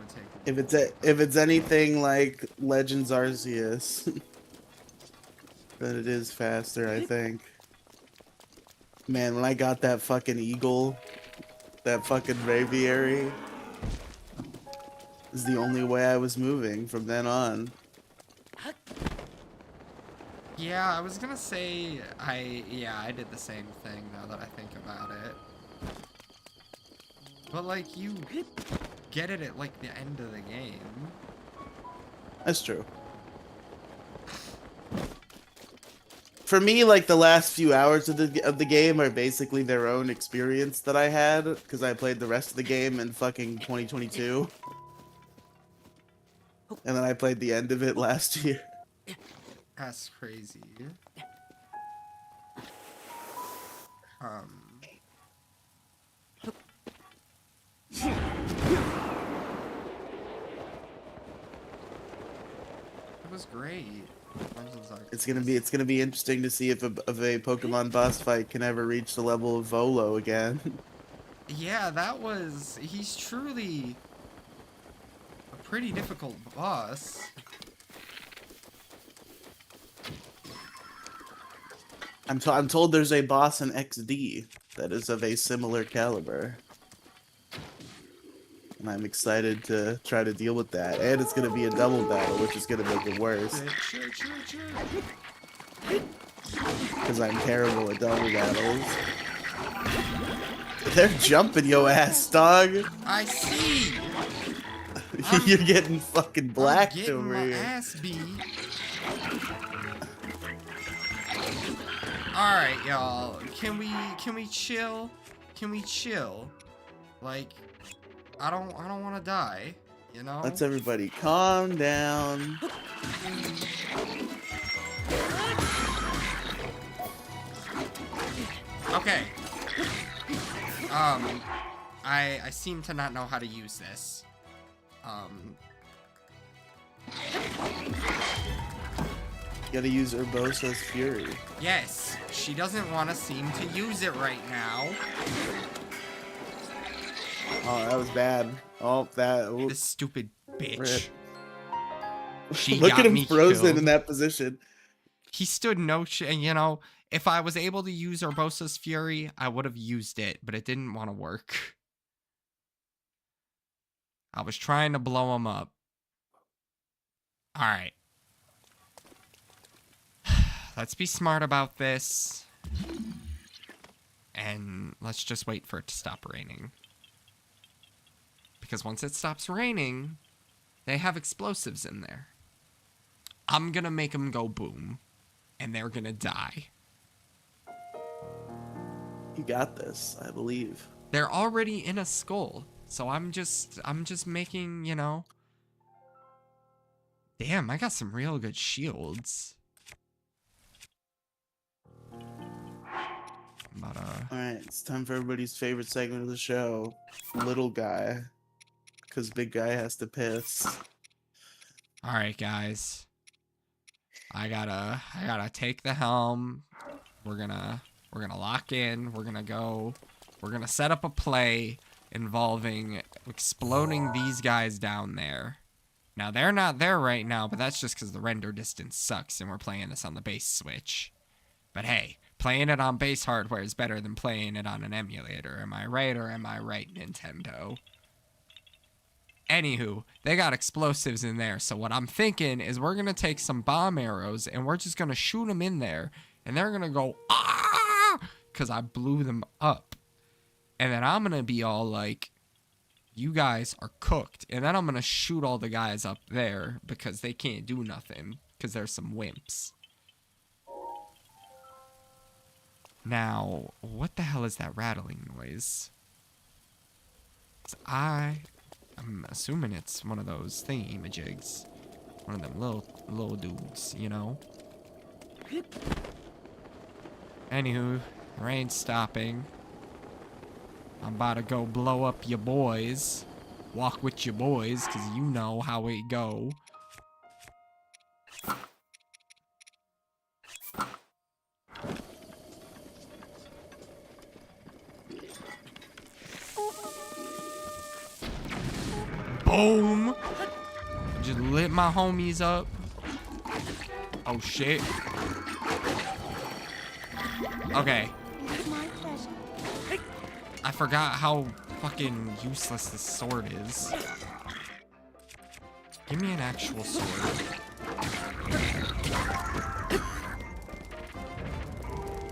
would take. If it's anything like Legends Arceus, then it is faster, I think. Man, when I got that fucking eagle, that fucking Braviary, is the only way I was moving from then on. Yeah, I was gonna say I did the same thing now that I think about it. But like you get it at like the end of the game. That's true. For me, like the last few hours of the game are basically their own experience that I had because I played the rest of the game in fucking 2022, and then I played the end of it last year. That's crazy. It was great. It's gonna be interesting to see if a Pokemon boss fight can ever reach the level of Volo again. Yeah, he's truly a pretty difficult boss. I'm told there's a boss in XD that is of a similar caliber. And I'm excited to try to deal with that. And it's gonna be a double battle, which is gonna make it worse. Because I'm terrible at double battles. They're jumping your ass, dog. I see. You're getting fucking blacked I'm getting over my here. ass beat. All right, y'all. Can we chill? Can we chill? Like, I don't want to die, you know? Let's everybody calm down. Okay. I seem to not know how to use this. You gotta use Urbosa's Fury. Yes, she doesn't want to seem to use it right now. Oh, that was bad. Oh, that. This stupid bitch. Rip. She Look got at him me frozen killed. in that position. He stood no shit. You know, if I was able to use Urbosa's Fury, I would have used it, but it didn't want to work. I was trying to blow him up. All right. Let's be smart about this. And let's just wait for it to stop raining. Because once it stops raining, they have explosives in there. I'm gonna make them go boom. And they're gonna die. You got this, I believe. They're already in a skull. So I'm just making, you know. Damn, I got some real good shields. Alright, it's time for everybody's favorite segment of the show. Little guy. Because big guy has to piss. Alright, guys. I gotta take the helm. We're gonna lock in. We're gonna set up a play involving exploding these guys down there. Now, they're not there right now, but that's just because the render distance sucks and we're playing this on the base Switch. But hey, playing it on base hardware is better than playing it on an emulator. Am I right or am I right, Nintendo? Anywho, they got explosives in there, so what I'm thinking is we're going to take some bomb arrows and we're just going to shoot them in there, and they're going to go, ah, because I blew them up. And then I'm going to be all like, you guys are cooked. And then I'm going to shoot all the guys up there because they can't do nothing because there's some wimps. Now, what the hell is that rattling noise? I'm assuming it's one of those thingy-majigs. One of them little dudes, you know? Anywho, rain's stopping. I'm about to go blow up your boys. Walk with your boys, because you know how it go. Boom! Just lit my homies up. Oh shit. Okay. My pleasure. I forgot how fucking useless this sword is. Give me an actual sword.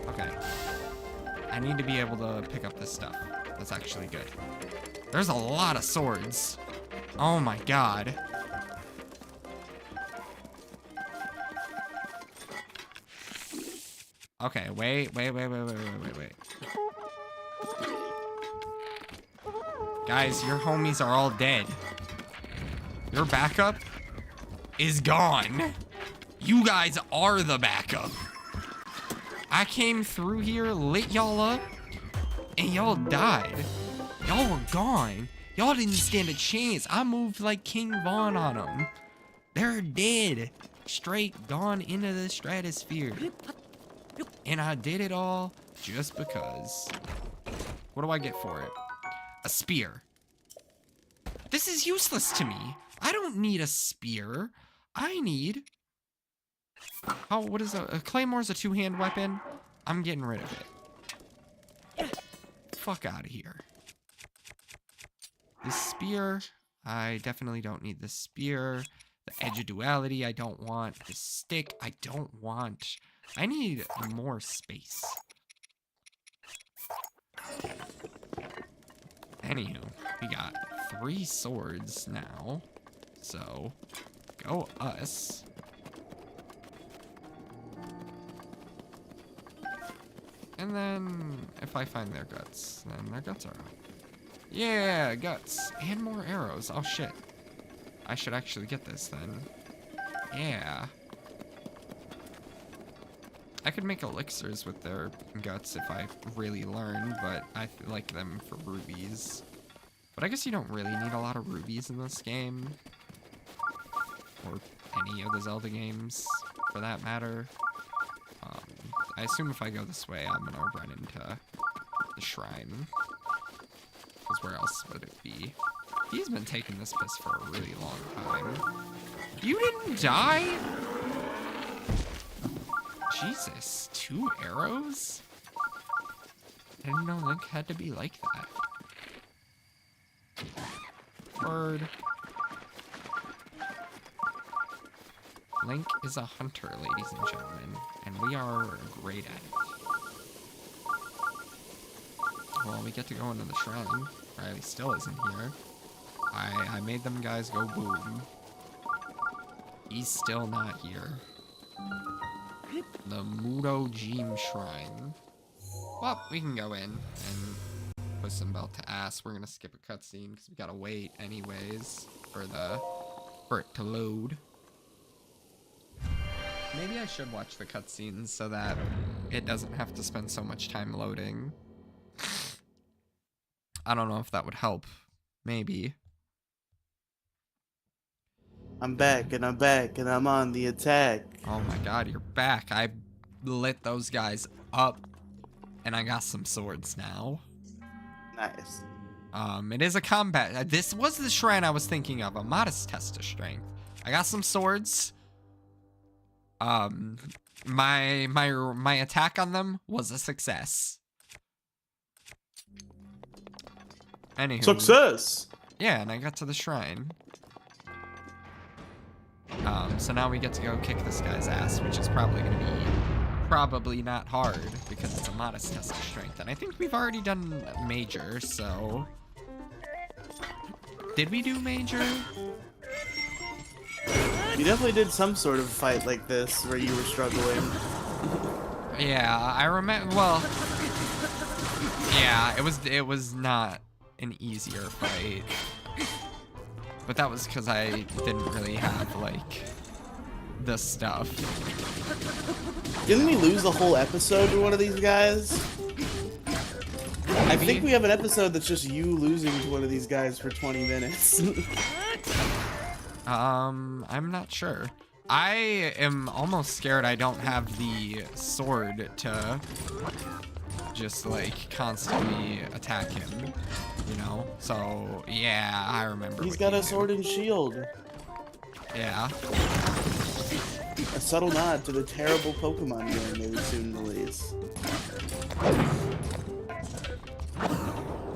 Okay. I need to be able to pick up this stuff. That's actually good. There's a lot of swords. Oh my god. Okay, wait. Guys, your homies are all dead. Your backup is gone. You guys are the backup. I came through here, lit y'all up, and y'all died. Y'all were gone. Y'all didn't stand a chance. I moved like King Von on them. They're dead. Straight gone into the stratosphere. And I did it all just because. What do I get for it? A spear. This is useless to me. I don't need a spear. I need... what is a Claymore's a two-hand weapon? I'm getting rid of it. Fuck out of here. This spear, I definitely don't need the spear. The edge of duality, I don't want. The stick, I don't want. I need more space. Anywho, we got 3 swords now. So, go us. And then, if I find their guts, then their guts are out. Yeah, guts. And more arrows. Oh, shit. I should actually get this, then. Yeah. I could make elixirs with their guts if I really learned, but I like them for rubies. But I guess you don't really need a lot of rubies in this game. Or any of the Zelda games, for that matter. I assume if I go this way, I'm gonna run into the shrine. Because where else would it be? He's been taking this piss for a really long time. You didn't die? Jesus, 2 arrows? I didn't know Link had to be like that. Word. Link is a hunter, ladies and gentlemen, and we are great at it. Well, we get to go into the shrine. Riely still isn't here. I made them guys go boom. He's still not here. The Mudo Jim Shrine. Well, we can go in and put some belt to ass. We're gonna skip a cutscene because we gotta wait anyways for it to load. Maybe I should watch the cutscenes so that it doesn't have to spend so much time loading. I don't know if that would help. Maybe. I'm back, and I'm on the attack. Oh my god, you're back. I lit those guys up, and I got some swords now. Nice. It is a combat. This was the shrine I was thinking of. A modest test of strength. I got some swords. My attack on them was a success. Anywho. Success! Yeah, and I got to the shrine. So now we get to go kick this guy's ass, which is probably going to be probably not hard because it's a modest test of strength. And I think we've already done major, so... Did we do major? You definitely did some sort of fight like this where you were struggling. Yeah, I remember. Well, yeah, it was not an easier fight, but that was because I didn't really have like the stuff. Didn't we lose the whole episode to one of these guys? I think we have an episode that's just you losing to one of these guys for 20 minutes. I'm not sure. I am almost scared I don't have the sword to just like constantly attack him, you know? So yeah, I remember. He's got a sword and shield. Yeah. A subtle nod to the terrible Pokemon game they would soon release.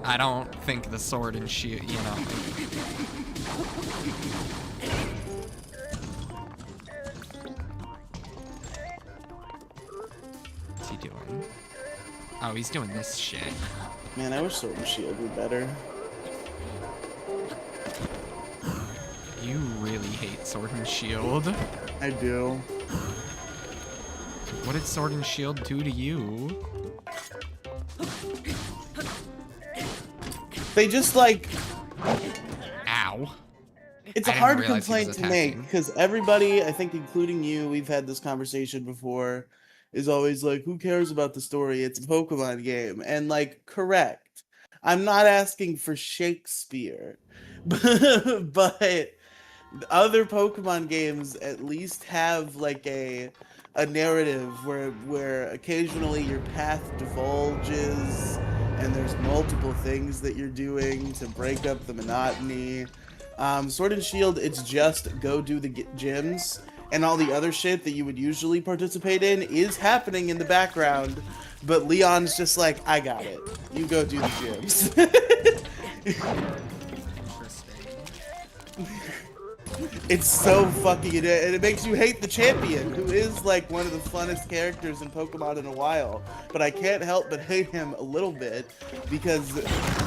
I don't think the sword and shield, you know. What's he doing? Oh, he's doing this shit. Man, I wish Sword and Shield were better. You really hate Sword and Shield. I do. What did Sword and Shield do to you? They just like, Ow. it's I a didn't hard realize he was complaint to make attacking. because everybody, I think including you, we've had this conversation before, is always like, who cares about the story? It's a Pokemon game. And like, correct. I'm not asking for Shakespeare, but other Pokemon games at least have like a narrative where occasionally your path divulges and there's multiple things that you're doing to break up the monotony. Sword and Shield, it's just go do the gyms, and all the other shit that you would usually participate in is happening in the background, but Leon's just like, I got it. You go do the gyms. Interesting. It's so fucking and it makes you hate the champion, who is like one of the funnest characters in Pokemon in a while. But I can't help but hate him a little bit because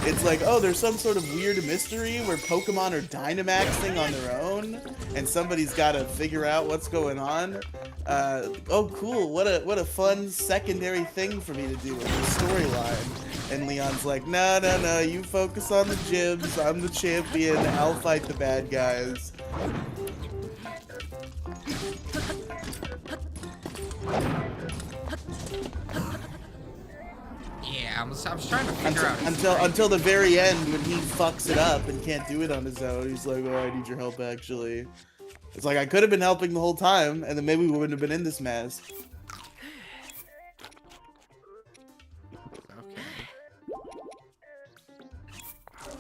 it's like, oh, there's some sort of weird mystery where Pokemon are Dynamaxing on their own, and somebody's got to figure out what's going on. Oh, cool! What a fun secondary thing for me to do in the storyline. And Leon's like, no, you focus on the gyms. I'm the champion. I'll fight the bad guys. Yeah, I was trying to figure out Until the very end when he fucks it up and can't do it on his own. He's like, oh, I need your help, actually. It's like, I could have been helping the whole time, and then maybe we wouldn't have been in this mess.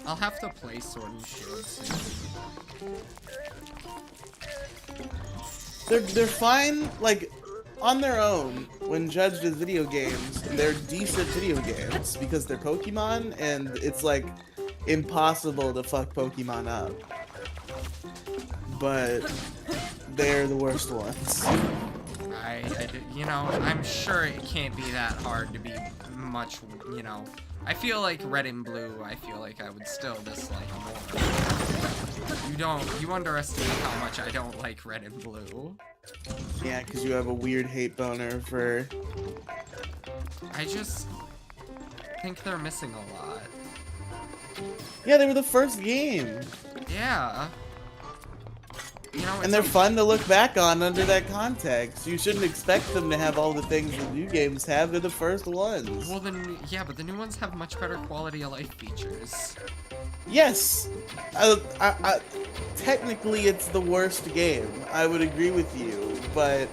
I'll have to play Sword and Shield soon. They're fine, like, on their own, when judged as video games. They're decent video games, because they're Pokemon, and it's, like, impossible to fuck Pokemon up. But they're the worst ones. You know, I'm sure it can't be that hard to be much, you know. I feel like Red and Blue, I feel like I would still dislike more. You underestimate how much I don't like Red and Blue. Yeah, because you have a weird hate boner for... I just think they're missing a lot. Yeah, they were the first game. Yeah. You know, And they're fun to look back on under that context. You shouldn't expect them to have all the things the new games have. They're the first ones. Well, then, yeah, but the new ones have much better quality of life features. Yes. Technically, it's the worst game. I would agree with you, but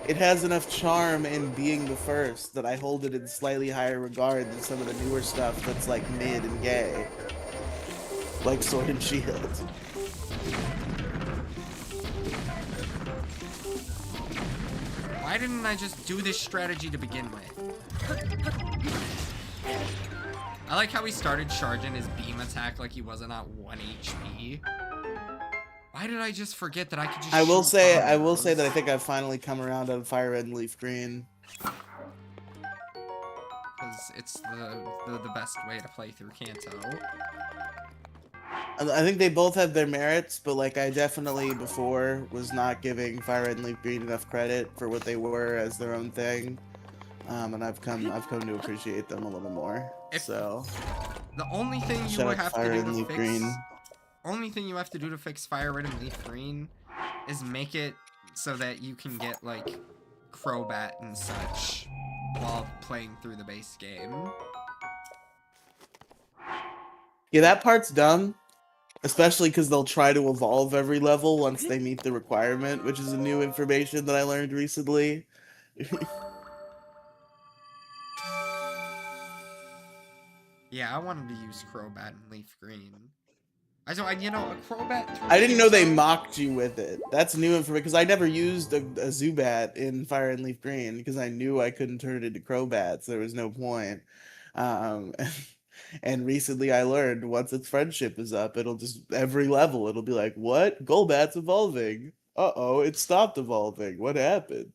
it has enough charm in being the first that I hold it in slightly higher regard than some of the newer stuff that's like mid and gay. Like Sword and Shield. Why didn't I just do this strategy to begin with? I like how he started charging his beam attack like he wasn't at 1 HP. Why did I just forget that I could just I will say bombs? that I think I've finally come around on Fire Red and Leaf Green. Because it's the best way to play through Kanto. I think they both have their merits, but like I definitely before was not giving Fire Red and Leaf Green enough credit for what they were as their own thing, and I've come to appreciate them a little more. So The only thing you shout would out have Fire to Red do and to Leaf fix, Green. only thing you have to do to fix Fire Red and Leaf Green is make it so that you can get like Crobat and such while playing through the base game. Yeah, that part's dumb. Especially because they'll try to evolve every level once they meet the requirement, which is a new information that I learned recently. Yeah, I wanted to use Crobat and Leaf Green. You know, a Crobat through I didn't know they Kanto- mocked you with it. That's new information because I never used a Zubat in Fire and Leaf Green because I knew I couldn't turn it into Crobats. So there was no point. And recently I learned once its friendship is up, it'll just every level it'll be like, what? Golbat's evolving. Uh-oh, it stopped evolving. What happened?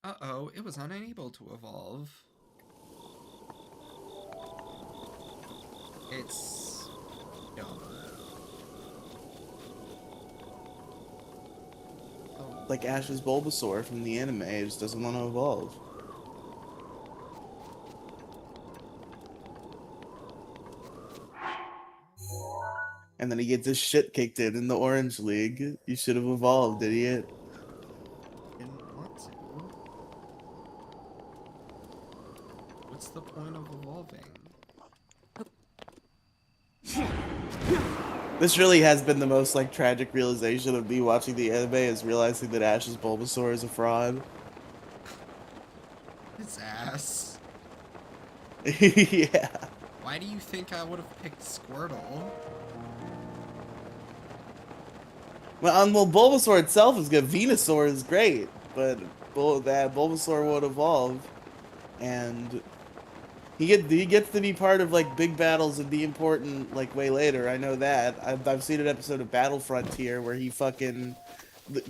Uh-oh, it was unable to evolve. It's dumb. Oh. Like Ash's Bulbasaur from the anime, it just doesn't want to evolve. And then he gets his shit kicked in the Orange League. You should have evolved, idiot. Didn't want to. What's the point of evolving? This really has been the most like tragic realization of me watching the anime, is realizing that Ash's Bulbasaur is a fraud. His ass. Yeah. Why do you think I would have picked Squirtle? Well, Bulbasaur itself is good. Venusaur is great, but Bulbasaur won't evolve, and he gets to be part of like big battles and be important like way later. I know that. I've seen an episode of Battle Frontier where he fucking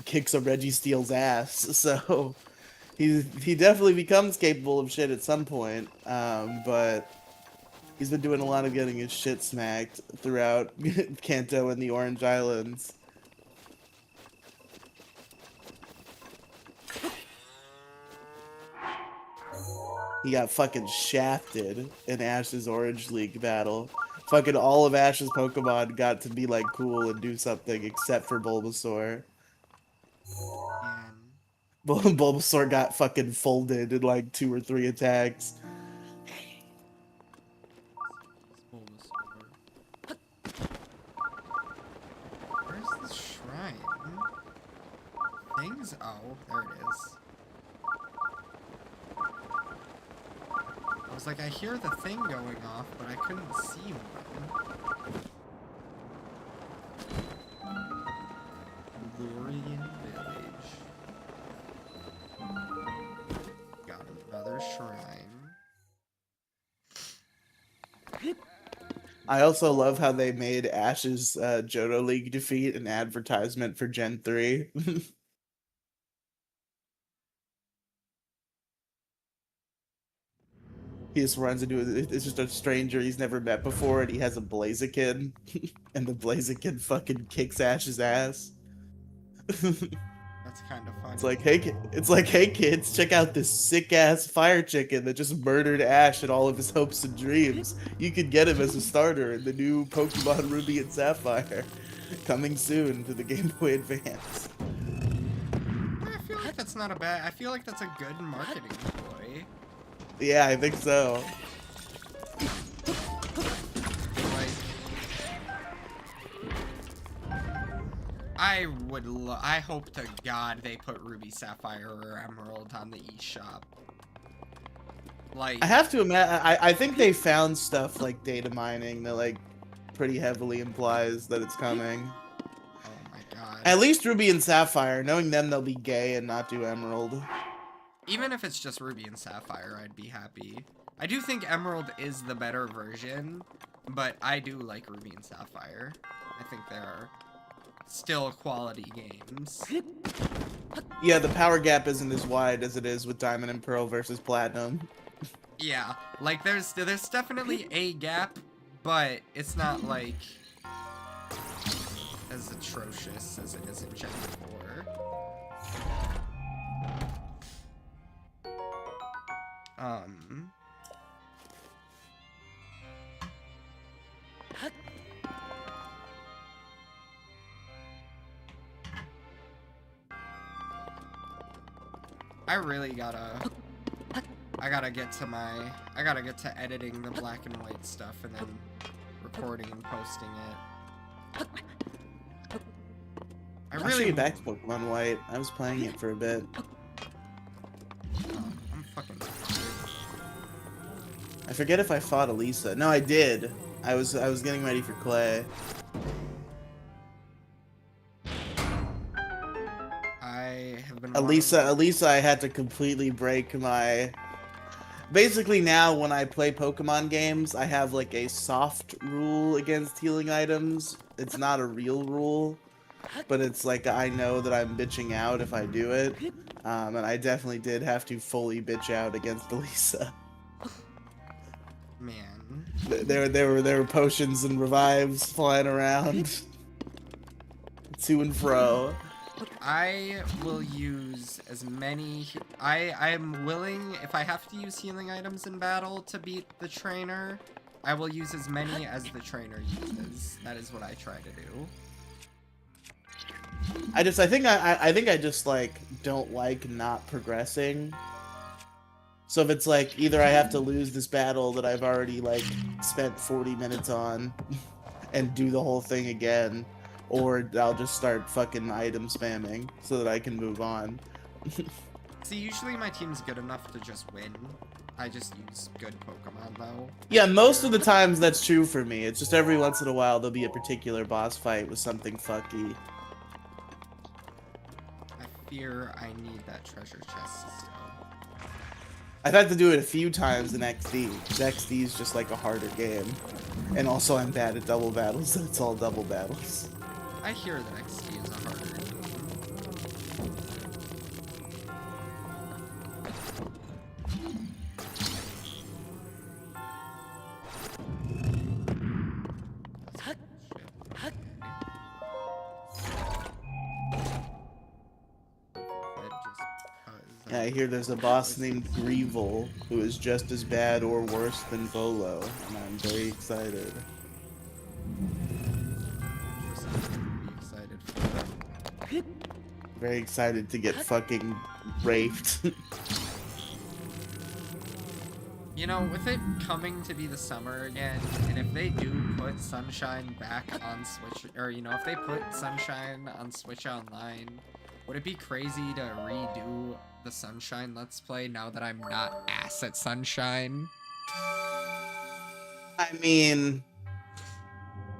kicks a Registeel's ass. So he definitely becomes capable of shit at some point. But he's been doing a lot of getting his shit smacked throughout Kanto and the Orange Islands. He got fucking shafted in Ash's Orange League battle. Fucking all of Ash's Pokemon got to be like cool and do something except for Bulbasaur. And Bulbasaur got fucking folded in like 2 or 3 attacks. Bulbasaur. Where's the shrine? Things? Oh, there it is. I was like, I hear the thing going off, but I couldn't see one. Lurian Village. Got another shrine. I also love how they made Ash's Johto League defeat an advertisement for Gen 3. He just runs into it's just a stranger he's never met before, and he has a Blaziken, and the Blaziken fucking kicks Ash's ass. That's kind of funny. It's like, hey kids, check out this sick ass fire chicken that just murdered Ash and all of his hopes and dreams. You could get him as a starter in the new Pokemon Ruby and Sapphire, coming soon to the Game Boy Advance. I feel like that's not a bad. I feel like that's a good marketing ploy. Yeah, I think so. Like, I hope to God they put Ruby, Sapphire, or Emerald on the eShop. Like, I have to imagine. I think they found stuff like data mining that like pretty heavily implies that it's coming. oh my God. At least Ruby and Sapphire. Knowing them, they'll be gay and not do Emerald. Even if it's just Ruby and Sapphire, I'd be happy. I do think Emerald is the better version, but I do like Ruby and Sapphire. I think they're still quality games. Yeah, the power gap isn't as wide as it is with Diamond and Pearl versus Platinum. Yeah, like there's definitely a gap, but it's not like as atrocious as it is in Gen 4. I really gotta get to editing the black and white stuff and then recording and posting it. I should get back to Pokemon White. I was playing it for a bit. I'm fucking tired. I forget if I fought Elisa. No, I did. I was getting ready for Clay. I have been Elisa, I had to completely break my... Basically now, when I play Pokemon games, I have like a soft rule against healing items. It's not a real rule, but it's like I know that I'm bitching out if I do it. And I definitely did have to fully bitch out against Elisa. Man. There were potions and revives flying around. To and fro. I will use as many. I am willing, if I have to use healing items in battle to beat the trainer, I will use as many as the trainer uses. That is what I try to do. I think I just like don't like not progressing. So if it's like either I have to lose this battle that I've already like spent 40 minutes on and do the whole thing again, or I'll just start fucking item spamming so that I can move on. See, usually my team's good enough to just win. I just use good Pokemon though. Yeah, most of the times that's true for me. It's just every once in a while there'll be a particular boss fight with something fucky. I fear I need that treasure chest still. I've had to do it a few times in XD. XD is just like a harder game. And also I'm bad at double battles, so it's all double battles. I hear that XD is a harder game. Yeah, I hear there's a boss named Greevil who is just as bad or worse than Volo, and I'm very excited. Very excited to get fucking raped. You know, with it coming to be the summer again, and if they do put Sunshine back on Switch, or you know, if they put Sunshine on Switch Online, would it be crazy to redo the Sunshine Let's Play now that I'm not ass at Sunshine? I mean,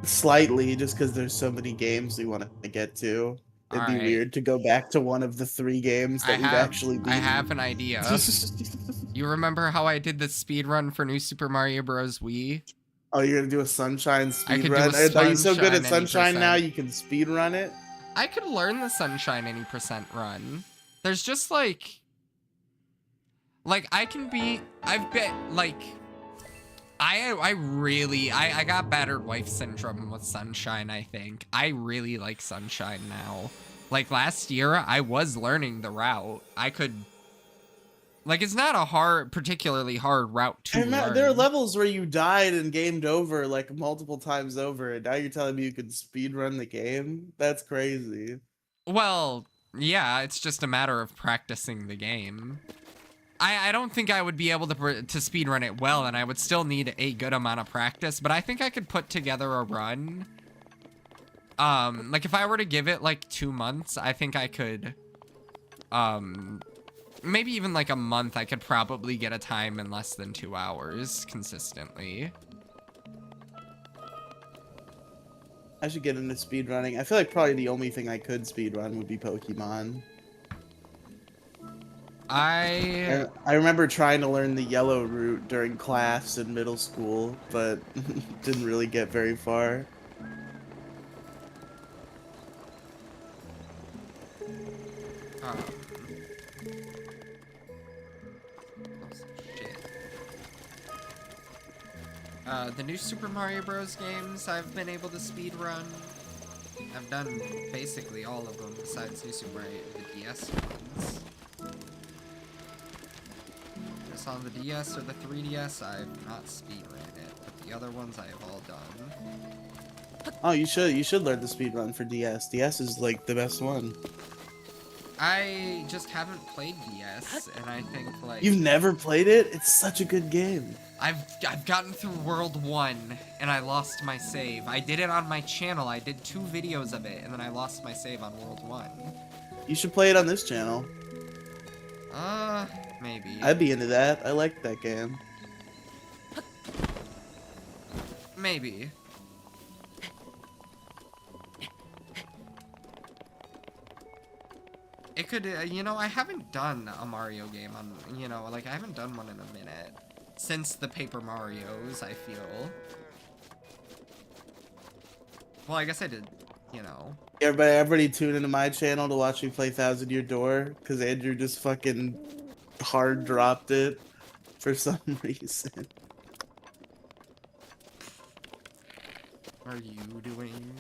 slightly, just because there's so many games we want to get to. It'd be weird to go back to one of the 3 games that we've actually beaten. I have an idea. You remember how I did the speed run for New Super Mario Bros. Wii? Oh, you're gonna do a Sunshine speed do run? a Are you so good at Sunshine Sunshine now you can speed run it? I could learn the Sunshine any percent run. There's just like I can be, I've been like, I got battered wife syndrome with Sunshine, I think. I really like Sunshine now. Like last year, I was learning the route. I could, like, it's not a particularly hard route to learn. There are levels where you died and gamed over like multiple times over, and now you're telling me you can speed run the game? That's crazy. Well, yeah, it's just a matter of practicing the game. I don't think I would be able to speedrun it well, and I would still need a good amount of practice, but I think I could put together a run. Like, if I were to give it, like, 2 months, I think I could, maybe even, like, a month, I could probably get a time in less than 2 hours consistently. I should get into speedrunning. I feel like probably the only thing I could speedrun would be Pokemon. I remember trying to learn the yellow route during class in middle school, but didn't really get very far. Oh, shit. The new Super Mario Bros. Games I've been able to speedrun. I've done basically all of them besides New Super Mario, the DS ones. Just on the DS or the 3DS, I've not speedrun it, but the other ones I have all done. Oh, you should learn the speedrun for DS. DS is like the best one. I just haven't played DS, and I think like You've never played it? It's such a good game. I've gotten through World 1 and I lost my save. I did it on my channel. I did 2 videos of it and then I lost my save on World 1. You should play it on this channel. Maybe. I'd be into that. I like that game. Maybe. It could, you know, I haven't done a Mario game on, you know, like I haven't done one in a minute. Since the Paper Marios, I feel. Well, I guess I did, you know. Everybody tune into my channel to watch me play Thousand Year Door, because Andrew just fucking hard dropped it for some reason. Are you doing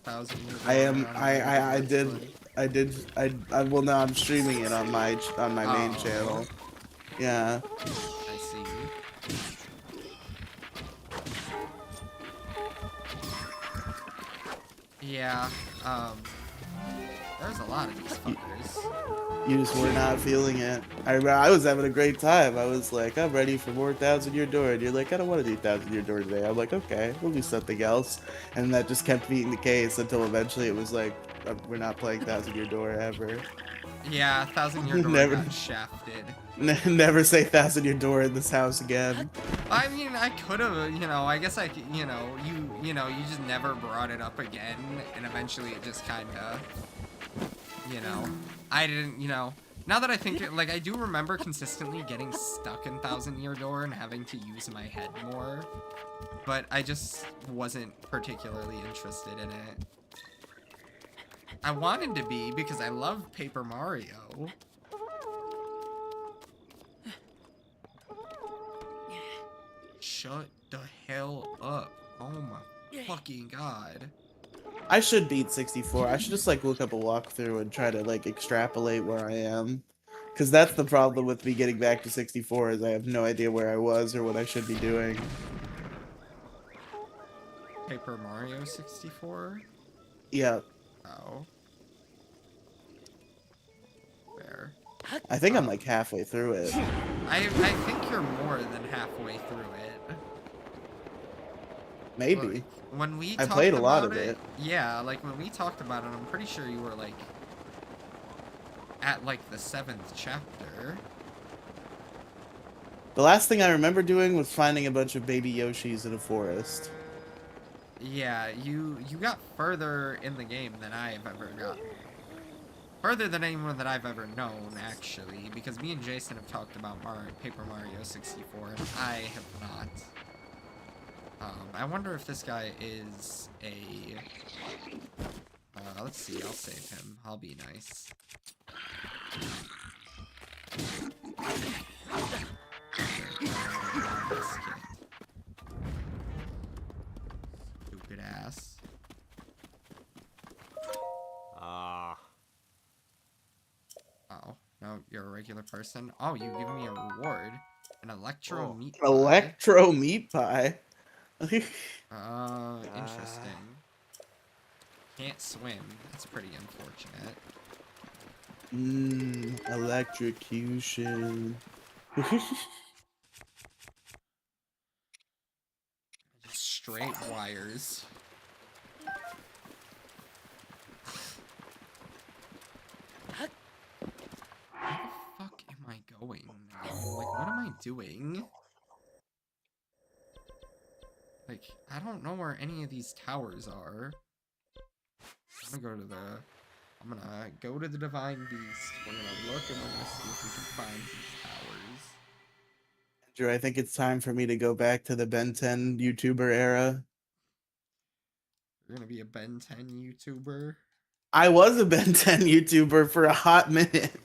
Thousand Year Door? I am, I did, Well, now I'm streaming it on my main channel. Yeah. I see. Yeah, there's a lot of these fuckers. You just were not feeling it. I was having a great time. I was like, I'm ready for more 1,000-year door. And you're like, I don't want to do 1,000-year door today. I'm like, okay, we'll do something else. And that just kept being the case until eventually it was like, we're not playing 1,000-year door ever. Yeah, 1,000-year door got shafted. Never say 1,000-year door in this house again. I mean, I could have, you know, I guess I could, you know, you just never brought it up again, and eventually it just kind of, you know, I didn't, you know, now that I think it, like, I do remember consistently getting stuck in 1,000-year door and having to use my head more, but I just wasn't particularly interested in it. I wanted to be because I love Paper Mario. Shut the hell up. Oh my fucking god. I should beat 64. I should just like look up a walkthrough and try to like extrapolate where I am. Because that's the problem with me getting back to 64 is I have no idea where I was or what I should be doing. Paper Mario 64? Yeah. Oh. Where? I think I'm like halfway through it. I think you're more than halfway through it. Maybe. Like, when we I talked played a lot about of it. Yeah, like when we talked about it, I'm pretty sure you were like at like the 7th chapter. The last thing I remember doing was finding a bunch of baby Yoshis in a forest. Yeah, you got further in the game than I have ever gotten. Further than anyone that I've ever known, actually, because me and Jason have talked about Paper Mario 64, and I have not. I wonder if this guy is a... let's see, I'll save him. I'll be nice. Stupid ass. Oh, no, you're a regular person. Oh, you give me a reward. An electro meat pie. Electro meat pie? Interesting. Can't swim. That's pretty unfortunate. Electrocution. Just straight wires. Where the fuck am I going now? Like, what am I doing? Like, I don't know where any of these towers are. I'm gonna go to the Divine Beast. We're gonna look and we're gonna see if we can find these towers. Andrew, I think it's time for me to go back to the Ben 10 YouTuber era. You're gonna be a Ben 10 YouTuber? I was a Ben 10 YouTuber for a hot minute.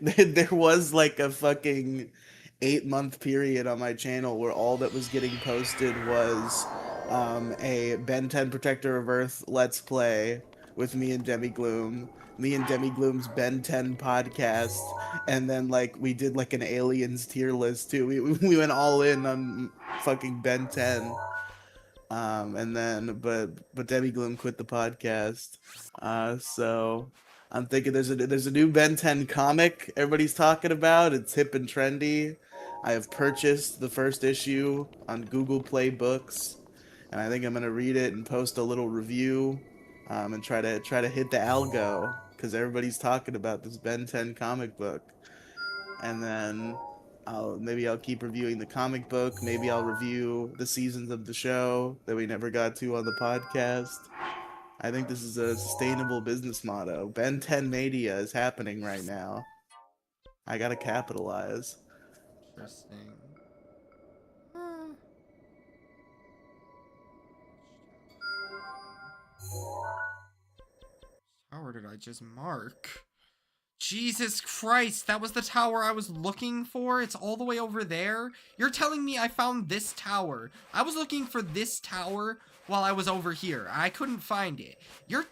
There was like a fucking 8-month period on my channel where all that was getting posted was a Ben 10 Protector of Earth Let's Play with me and Demi Gloom, me and Demi Gloom's Ben 10 podcast, and then like we did like an Aliens tier list too. We went all in on fucking Ben 10. And then but Demi Gloom quit the podcast. So I'm thinking there's a new Ben 10 comic everybody's talking about. It's hip and trendy. I have purchased the first issue on Google Play Books, and I think I'm gonna read it and post a little review, and try to hit the algo because everybody's talking about this Ben 10 comic book. And then maybe I'll keep reviewing the comic book. Maybe I'll review the seasons of the show that we never got to on the podcast. I think this is a sustainable business motto. Ben 10 Mania is happening right now. I gotta capitalize. Interesting. Tower did I just mark? Jesus Christ, that was the tower I was looking for? It's all the way over there? You're telling me I found this tower. I was looking for this tower while I was over here. I couldn't find it. You're...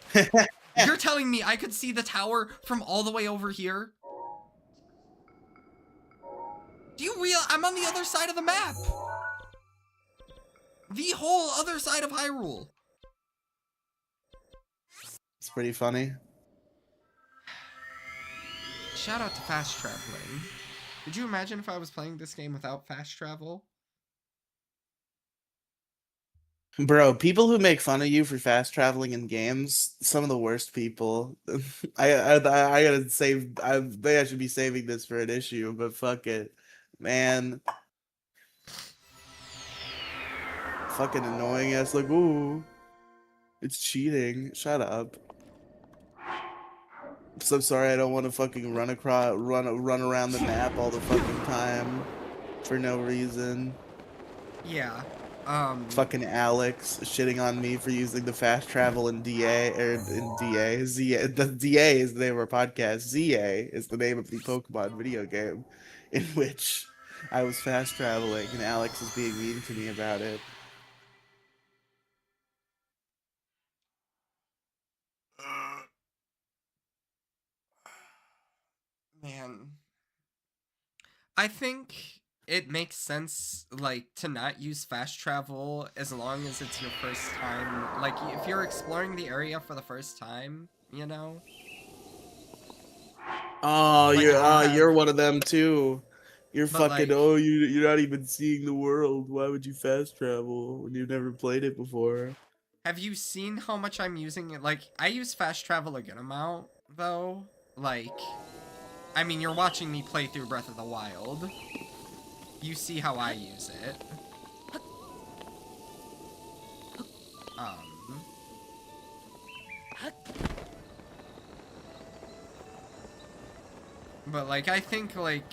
You're telling me I could see the tower from all the way over here? Do you realize I'm on the other side of the map? The whole other side of Hyrule. It's pretty funny. Shout out to fast traveling. Could you imagine if I was playing this game without fast travel? Bro, people who make fun of you for fast traveling in games, some of the worst people. I gotta save. I think I should be saving this for an issue, but fuck it, man. Fucking annoying ass. Like, ooh, it's cheating. Shut up. I'm so sorry. I don't want to fucking run around the map all the fucking time for no reason. Yeah. Fucking Alex shitting on me for using the fast travel in DA or in DA. ZA. The DA is the name of our podcast. ZA is the name of the Pokemon video game in which I was fast traveling and Alex is being mean to me about it. Man. I think it makes sense, like, to not use fast travel as long as it's your first time. Like, if you're exploring the area for the first time, you know? Oh, Like, you're one of them too. You're But, fucking like- you're not even seeing the world. Why would you fast travel when you've never played it before? Have you seen how much I'm using it? Like, I use fast travel a good amount, though. Like, I mean, you're watching me play through Breath of the Wild. You see how I use it. But, like, I think, like,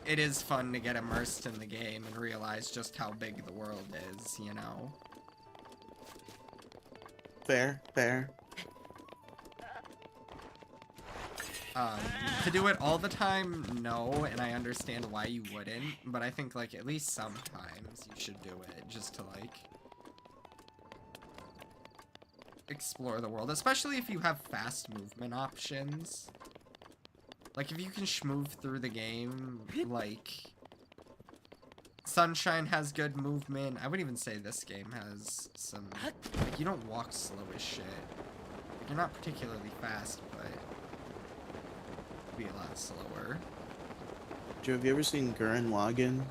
it is fun to get immersed in the game and realize just how big the world is, you know? Fair. To do it all the time, no, and I understand why you wouldn't, but I think, like, at least sometimes you should do it, just to, like, explore the world, especially if you have fast movement options. Like, if you can schmove through the game, like, Sunshine has good movement. I would even say this game has some, like, you don't walk slow as shit. You're not particularly fast, but be a lot slower. Joe, have you ever seen Gurren Lagann?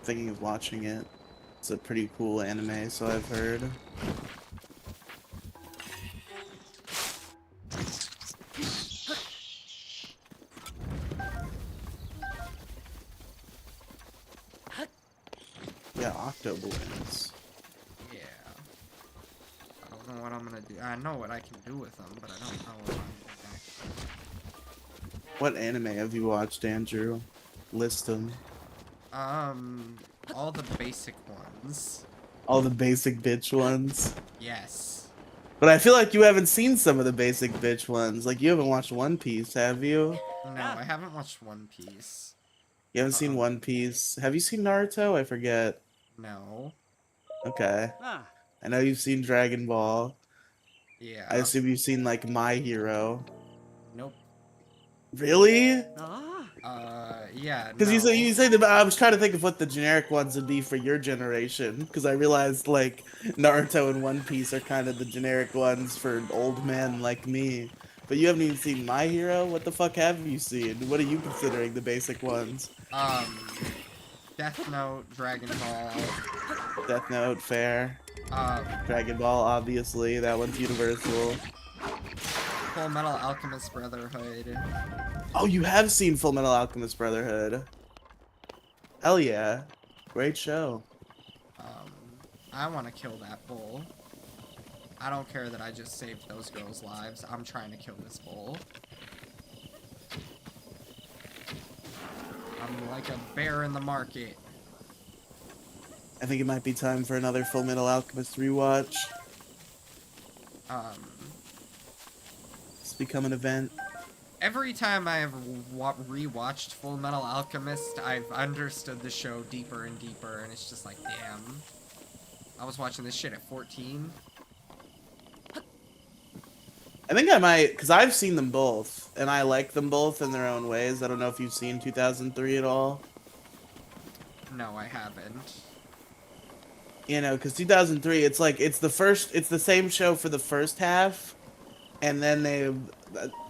Thinking of watching it. It's a pretty cool anime, so I've heard. Yeah, Octoblins. Yeah. I don't know what I'm gonna do. I know what I can do with them, but I don't know what I'm gonna do. What anime have you watched, Andrew? List them. All the basic ones. All the basic bitch ones. Yes. But I feel like you haven't seen some of the basic bitch ones. Like, you haven't watched One Piece, have you? No, I haven't watched One Piece. You haven't seen One Piece. Have you seen Naruto? I forget. No. Okay. I know you've seen Dragon Ball. Yeah. I assume you've seen, like, My Hero. Nope. Really? Yeah. Because no. you say that. I was trying to think of what the generic ones would be for your generation. Because I realized, like, Naruto and One Piece are kind of the generic ones for old men like me. But you haven't even seen My Hero? What the fuck have you seen? What are you considering the basic ones? Death Note, Dragon Ball. Death Note, fair. Dragon Ball, obviously. That one's universal. Full Metal Alchemist Brotherhood. Oh, you have seen Full Metal Alchemist Brotherhood. Hell yeah. Great show. I want to kill that bull. I don't care that I just saved those girls' lives. I'm trying to kill this bull. I'm like a bear in the market. I think it might be time for another Full Metal Alchemist rewatch. It's become an event. Every time I have rewatched Full Metal Alchemist, I've understood the show deeper and deeper, and it's just like, damn. I was watching this shit at 14. I think I might, because I've seen them both, and I like them both in their own ways. I don't know if you've seen 2003 at all. No, I haven't. You know, because 2003, it's like, it's the same show for the first half, and then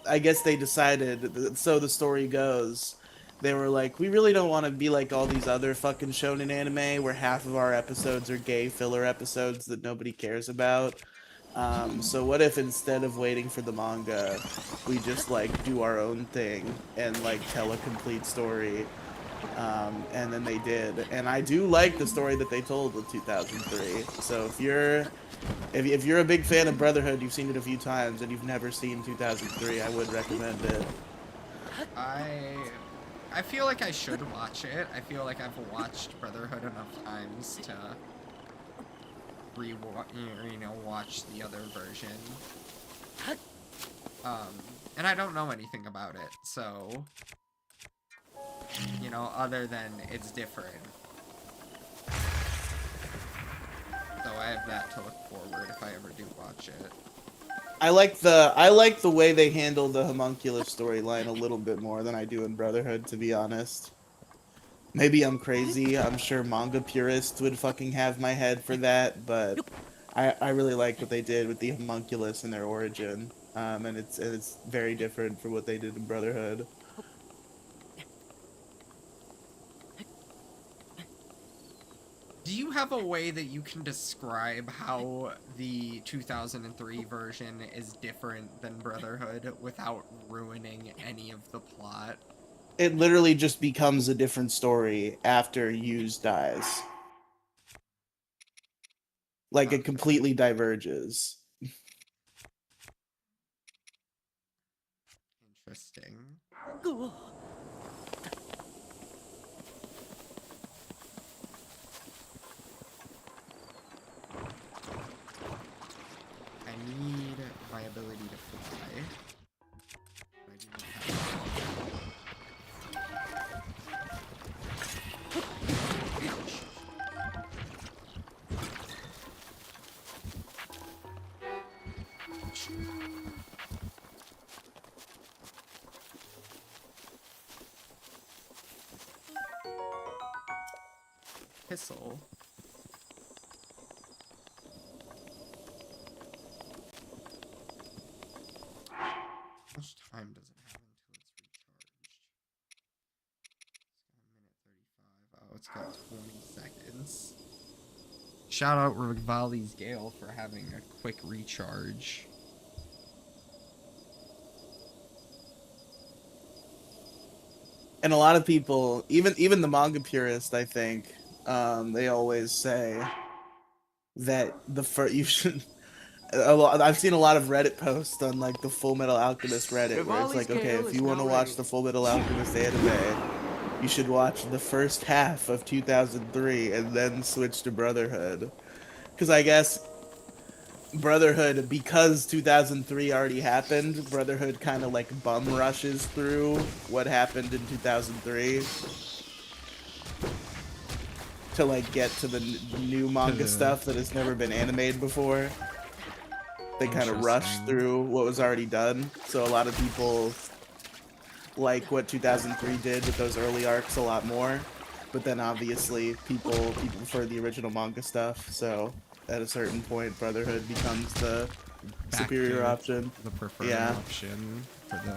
I guess they decided, so the story goes, they were like, we really don't want to be like all these other fucking shonen anime where half of our episodes are gay filler episodes that nobody cares about. So what if instead of waiting for the manga, we just like do our own thing and like tell a complete story? And then they did, and I do like the story that they told with 2003. So if you're a big fan of Brotherhood, you've seen it a few times, and you've never seen 2003, I would recommend it. I feel like I should watch it. I feel like I've watched Brotherhood enough times to watch the other version. And I don't know anything about it, so other than it's different. So I have that to look forward if I ever do watch it. I like the way they handle the homunculus storyline a little bit more than I do in Brotherhood, to be honest. Maybe I'm crazy. I'm sure manga purists would fucking have my head for that, but I really like what they did with the homunculus and their origin. And it's very different from what they did in Brotherhood. Do you have a way that you can describe how the 2003 version is different than Brotherhood without ruining any of the plot? It literally just becomes a different story after Hughes dies. Like, it completely diverges. Interesting. I need my ability to fly. I do not have Pistol. How much time does it have until it's recharged? It's got a minute 35. Oh, it's got 20 seconds. Shout out Rivali's Gale for having a quick recharge. And a lot of people, even the manga purist, I think, they always say that you should. I've seen a lot of Reddit posts on like the Full Metal Alchemist Reddit where it's like, okay, if you want to watch the Full Metal Alchemist anime, you should watch the first half of 2003 and then switch to Brotherhood, because I guess Brotherhood, because 2003 already happened, Brotherhood kind of like bum rushes through what happened in 2003 to like get to the new manga stuff that has never been animated before. They kind of rush through what was already done, so a lot of people like what 2003 did with those early arcs a lot more, but then obviously people prefer the original manga stuff, so at a certain point Brotherhood becomes the superior option. The preferred option for the...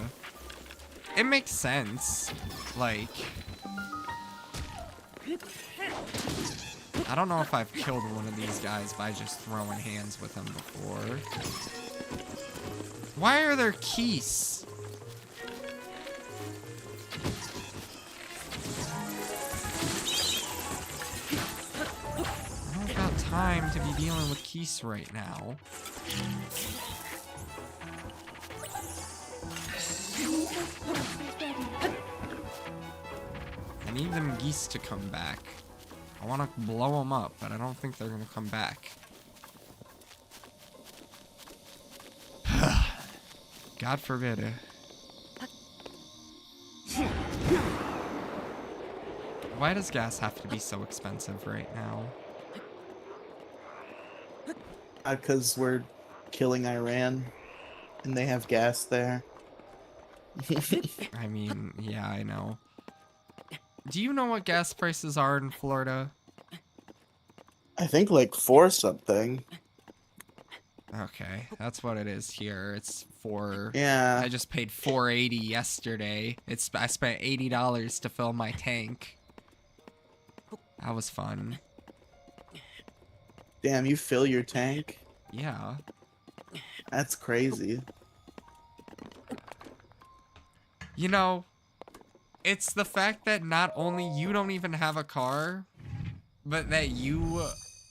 It makes sense. Like, I don't know if I've killed one of these guys by just throwing hands with them before. Why are there keys? I don't got time to be dealing with keys right now. I need them geese to come back. I want to blow them up, but I don't think they're going to come back. God forbid. Why does gas have to be so expensive right now? Because we're killing Iran, and they have gas there. I mean, yeah, I know. Do you know what gas prices are in Florida? I think like 4 something. Okay, that's what it is here. It's for. Yeah. I just paid $4.80 yesterday. I spent $80 to fill my tank. That was fun. Damn, you fill your tank? Yeah. That's crazy. You know, it's the fact that not only you don't even have a car, but that you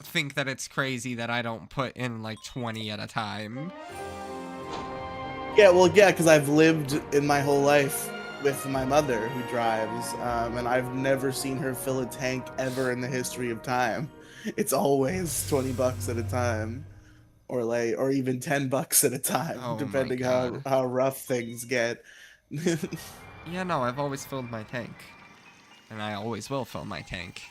think that it's crazy that I don't put in like 20 at a time. Yeah, well, yeah, because I've lived in my whole life with my mother who drives, and I've never seen her fill a tank ever in the history of time. It's always 20 bucks at a time, or even 10 bucks at a time, Oh my depending God. how rough things get. Yeah, no, I've always filled my tank. And I always will fill my tank.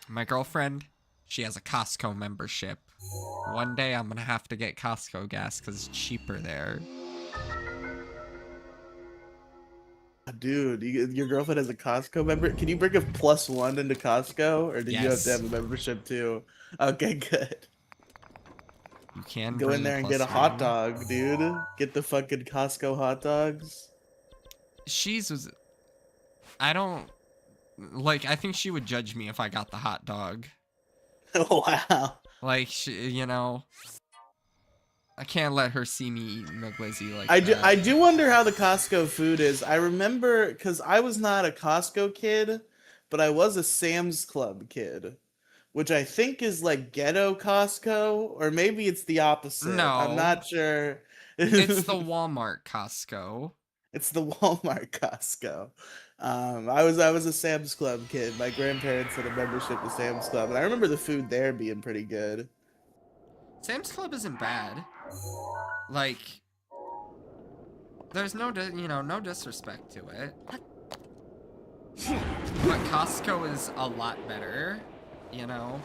My girlfriend, she has a Costco membership. One day I'm gonna have to get Costco gas because it's cheaper there. Dude, your girlfriend has a Costco member. Can you bring a +1 into Costco, or do you have to Yes. have a membership too? Okay, good. You can Go in bring a there and get a +1. hot dog, dude. Get the fucking Costco hot dogs. I don't, like, I think she would judge me if I got the hot dog. Wow. Like, I can't let her see me eating the glizzy like I that. do wonder how the Costco food is. I remember because I was not a Costco kid, but I was a Sam's Club kid, which I think is like ghetto Costco, or maybe it's the opposite. I'm No, not sure. it's the Walmart Costco. It's the Walmart Costco. I was a Sam's Club kid. My grandparents had a membership to Sam's Club, and I remember the food there being pretty good. Sam's Club isn't bad. Like, there's no disrespect to it. But Costco is a lot better, you know?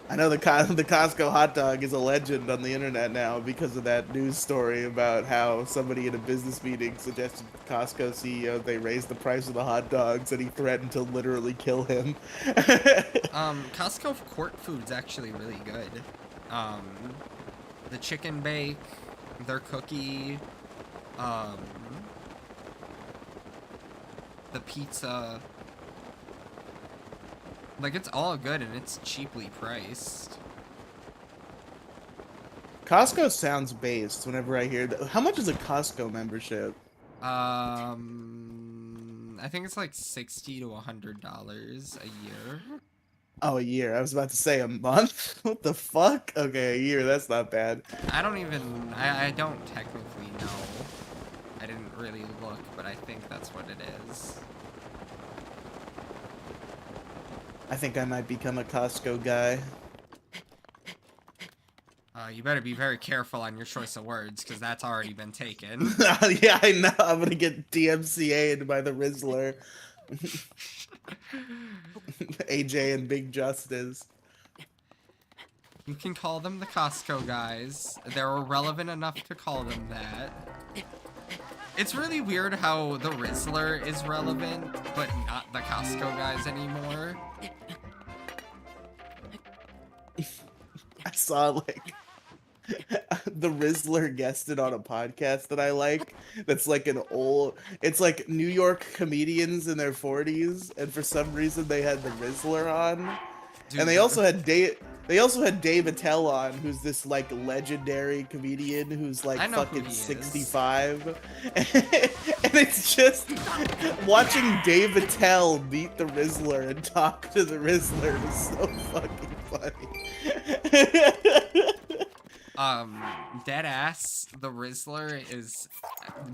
I know the Costco hot dog is a legend on the internet now because of that news story about how somebody in a business meeting suggested to the Costco CEO they raise the price of the hot dogs, and he threatened to literally kill him. Costco court food's actually really good. The chicken bake, their cookie, the pizza. Like, it's all good and it's cheaply priced. Costco sounds based whenever I hear that. How much is a Costco membership? I think it's like $60 to $100 a year. Oh, a year. I was about to say a month. What the fuck? Okay, a year. That's not bad. I don't technically know. I didn't really look, but I think that's what it is. I think I might become a Costco guy. You better be very careful on your choice of words, because that's already been taken. Yeah, I know. I'm gonna get DMCA'd by the Rizzler. AJ and Big Justice. You can call them the Costco guys. They're irrelevant enough to call them that. It's really weird how the Rizzler is relevant, but not the Costco guys anymore. I saw like the Rizzler guested on a podcast that I like. That's like it's like New York comedians in their 40s, and for some reason they had the Rizzler on. Dude, And they also had Dave Attell on, who's this like legendary comedian who's like fucking 65. And it's just watching Dave Attell meet the Rizzler and talk to the Rizzler is so fucking funny. Dead ass, the Rizzler is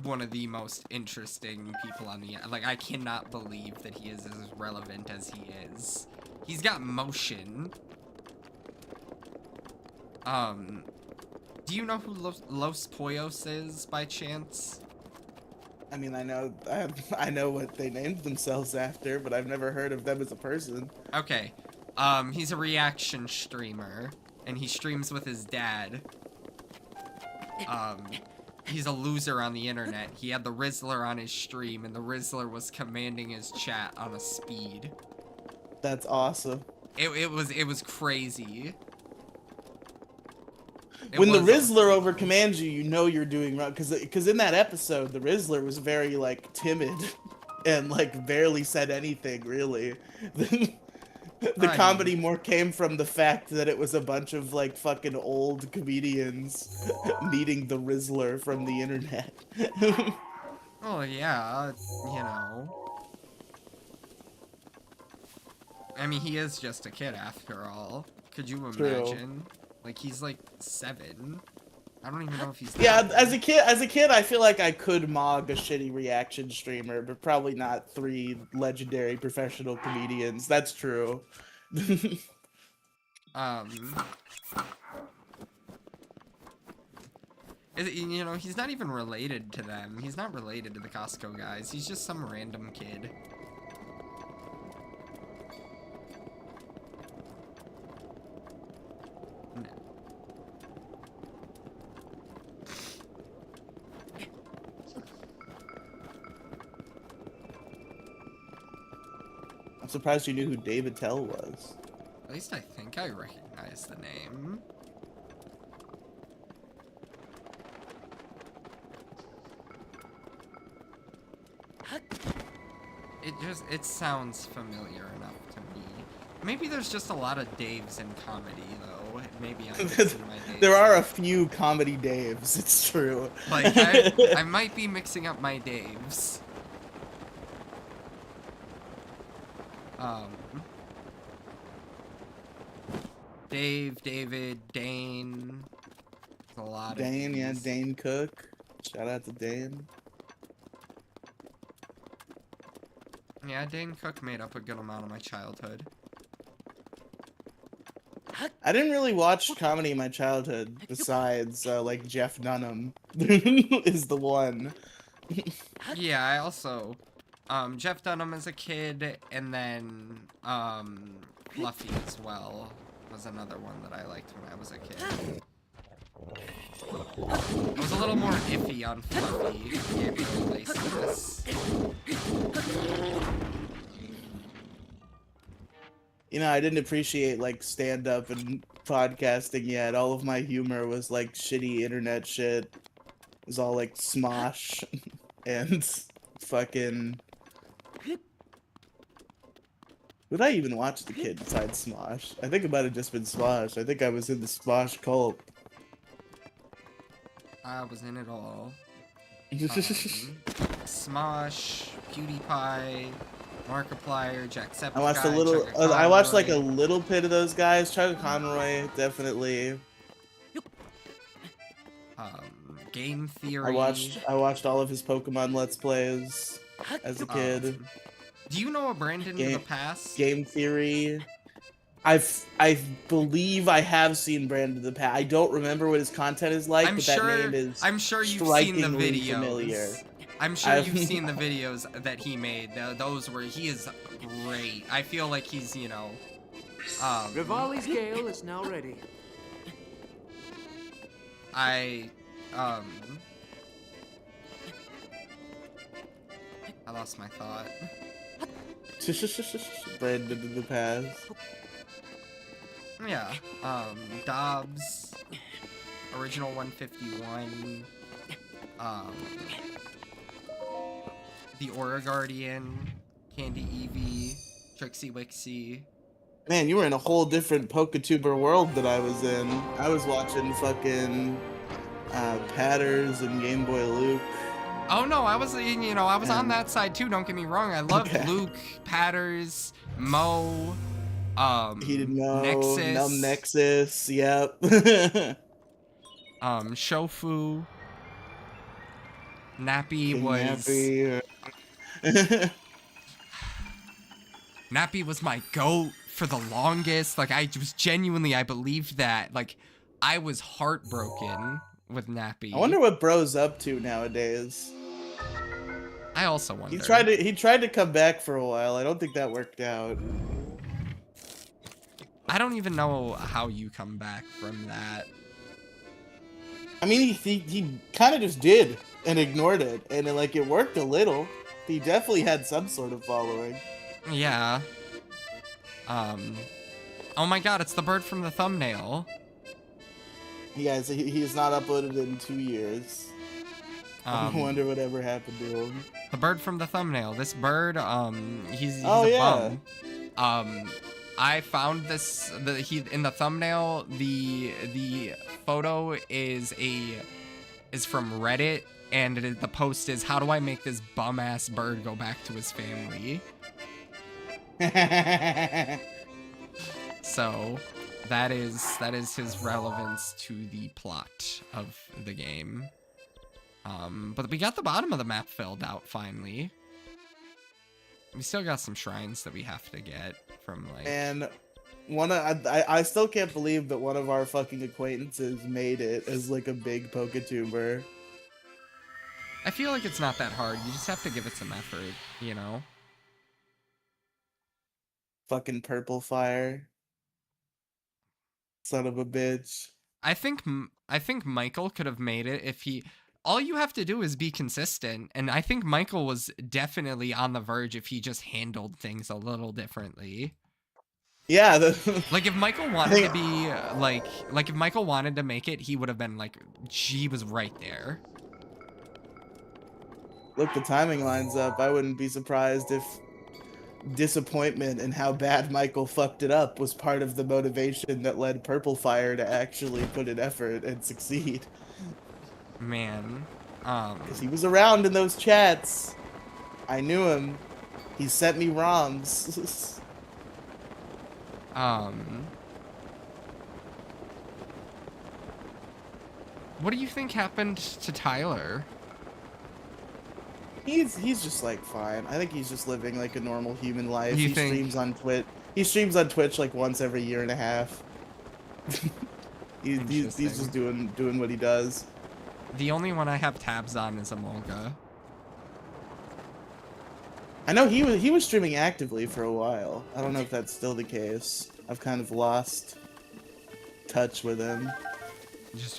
one of the most interesting people on the, like, I cannot believe that he is as relevant as he is. He's got motion. Do you know who Los Pollos is, by chance? I mean, I know what they named themselves after, but I've never heard of them as a person. Okay. He's a reaction streamer, and he streams with his dad. He's a loser on the internet. He had the Rizzler on his stream, and the Rizzler was commanding his chat on a speed. That's awesome. It was crazy. When the Rizzler over commands you, you know you're doing wrong. Because in that episode, the Rizzler was very, like, timid. And, like, barely said anything, really. The comedy more came from the fact that it was a bunch of, like, fucking old comedians meeting the Rizzler from the internet. Oh, yeah, you know. I mean, he is just a kid after all. Could you imagine? Like, he's like 7. I don't even know if he's yeah, as a kid, I feel like I could mog a shitty reaction streamer, but probably not 3 legendary professional comedians. That's true. You know, he's not even related to them. He's not related to the Costco guys. He's just some random kid. I'm surprised you knew who David Tell was. At least I think I recognize the name. It sounds familiar enough to me. Maybe there's just a lot of Daves in comedy, though. Maybe I'm mixing my Daves. There are a few comedy Daves, it's true. Like, I might be mixing up my Daves. Dave, David, Dane. There's a lot Dane, of yeah, these. Dane Cook. Shout out to Dane. Yeah, Dane Cook made up a good amount of my childhood. I didn't really watch comedy in my childhood besides, like, Jeff Dunham is the one. Yeah, I also, Jeff Dunham as a kid, and then, Fluffy as well was another one that I liked when I was a kid. I was a little more iffy on Fluffy, Gabriel Iglesias. You know, I didn't appreciate, like, stand-up and podcasting yet. All of my humor was, like, shitty internet shit. It was all, like, Smosh and fucking... What did I even watch as a kid besides Smosh? I think it might have just been Smosh. I think I was in the Smosh cult. I was in it all. Smosh, PewDiePie, Markiplier, Jacksepticeye, I watched a little. Chugga I watched like a Conroy. little bit of those guys. Chugga Conroy, definitely. Game Theory. I watched all of his Pokemon Let's Plays as a kid. Do you know a Brandon in the past? Game Theory. I believe I have seen Brandon in the past. I don't remember what his content is like, but that name is I'm sure you've seen the strikingly videos. familiar. I'm sure you've seen the videos that he made. Those were, he is great. I feel like he's, you know, Rivali's Gale is now ready. I lost my thought. Brandon in the past. Yeah, Dobbs, original 151, the Aura Guardian, Candy Eevee, Trixie Wixie. Man, you were in a whole different PokeTuber world that I was in. I was watching fucking Patters and Game Boy Luke. Oh no, I was, you know, I was on that side too, don't get me wrong. I loved Luke, Patters, Mo, Heated Mo, Nexus. Numb Nexus, yep. Shofu. Nappy King was... Nappy. Nappy was my goat for the longest. Like, I was genuinely, I believed that. Like, I was heartbroken with Nappy. I wonder what bro's up to nowadays. I also wonder. He tried to come back for a while. I don't think that worked out. I don't even know how you come back from that. I mean, he kind of just did and ignored it, and it worked a little. He definitely had some sort of following. Yeah. Oh my god, it's the bird from the thumbnail. Yeah, so he's not uploaded in 2 years. I wonder whatever happened to him. The bird from the thumbnail. This bird, he's Oh, a bum. I found this. In the thumbnail. The photo is from Reddit, and the post is, "How do I make this bum ass bird go back to his family?" So, that is his relevance to the plot of the game. But we got the bottom of the map filled out finally. We still got some shrines that we have to get from like. And I still can't believe that one of our fucking acquaintances made it as like a big Poketuber. I feel like it's not that hard. You just have to give it some effort, you know. Fucking Purple Fire. Son of a bitch. I think Michael could have made it if he. All you have to do is be consistent, and I think Michael was definitely on the verge if he just handled things a little differently. Yeah, like if Michael wanted to be like if Michael wanted to make it, he would have been like, he was right there. Look, the timing lines up. I wouldn't be surprised if disappointment in how bad Michael fucked it up was part of the motivation that led Purple Fire to actually put in effort and succeed. Man, because he was around in those chats. I knew him. He sent me ROMs. What do you think happened to Tyler? He's just like fine. I think he's just living like a normal human life. He streams on Twitch. He streams on Twitch like once every year and a half. he's just doing what he does. The only one I have tabs on is Amolga. I know he was streaming actively for a while. I don't know if that's still the case. I've kind of lost touch with him.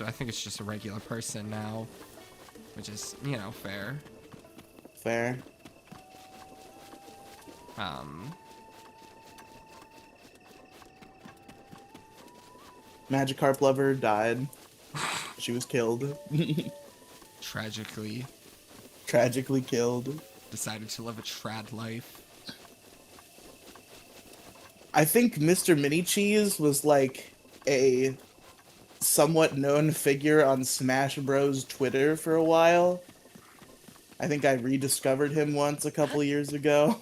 I think it's just a regular person now, which is, you know, fair. Fair. Magikarp lover died. She was killed. Tragically. Tragically killed. Decided to live a trad life. I think Mr. Mini Cheese was like a somewhat known figure on Smash Bros. Twitter for a while. I think I rediscovered him once a couple years ago.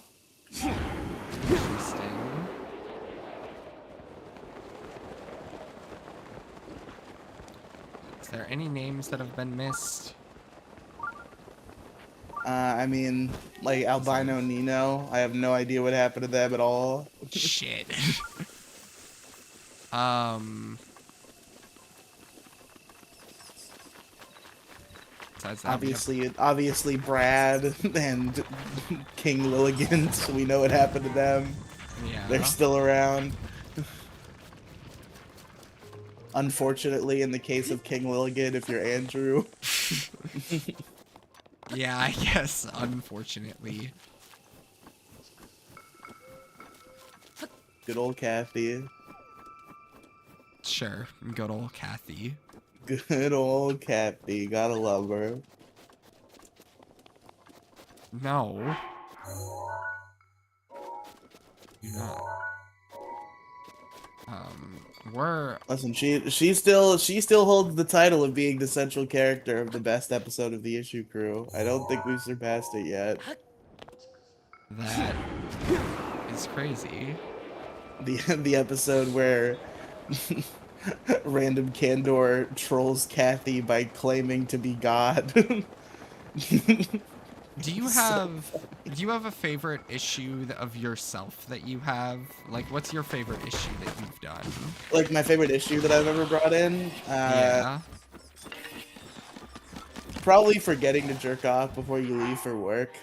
Interesting. Is there any names that have been missed? I mean, like Albino Nino. I have no idea what happened to them at all. Shit. Obviously Brad and King Lilligant, so we know what happened to them. Yeah. They're still around. Unfortunately, in the case of King Lilligant, if you're Andrew. Yeah, I guess, unfortunately. Good old Kathy. Sure, good old Kathy. Good old Kathy, gotta love her. No. You're not. Listen, she still holds the title of being the central character of the best episode of the Issue Crew. I don't think we've surpassed it yet. That is crazy. The episode where Random Candor trolls Kathy by claiming to be God. Do you have a favorite issue of yourself that you have? Like, what's your favorite issue that you've done? Like, my favorite issue that I've ever brought in? Yeah. Probably forgetting to jerk off before you leave for work.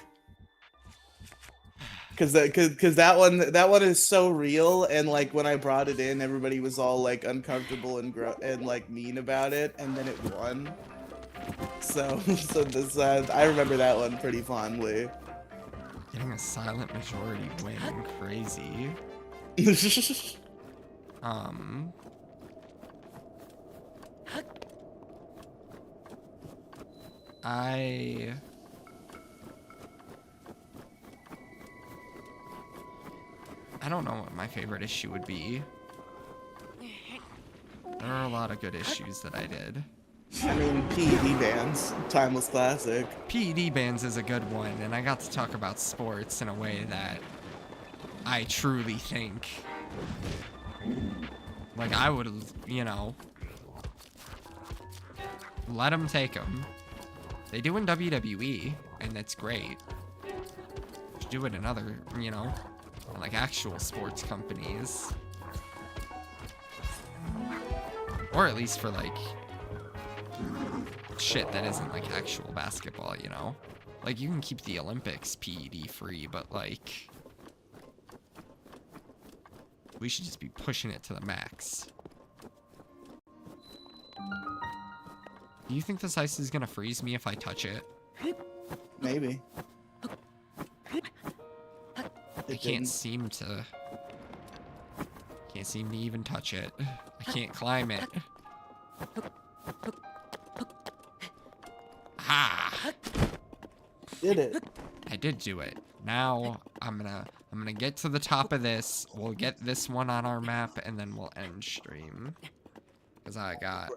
Cause that one is so real, and like when I brought it in, everybody was all like uncomfortable and like mean about it, and then it won. So this I remember that one pretty fondly. Getting a silent majority win, crazy. I don't know what my favorite issue would be. There are a lot of good issues that I did. I mean, PED bands, timeless classic. PED bands is a good one, and I got to talk about sports in a way that I truly think, like, I would, you know, let them take them. They do in WWE, and that's great. Should do it in other, you know, like actual sports companies. Or at least for, like, shit that isn't, like, actual basketball, you know? Like, you can keep the Olympics PED free, but, like, we should just be pushing it to the max. Do you think this ice is gonna freeze me if I touch it? Maybe. I can't seem to even touch it. I can't climb it. Ah! Did it? I did do it. Now I'm gonna get to the top of this. We'll get this one on our map, and then we'll end stream. Cause I got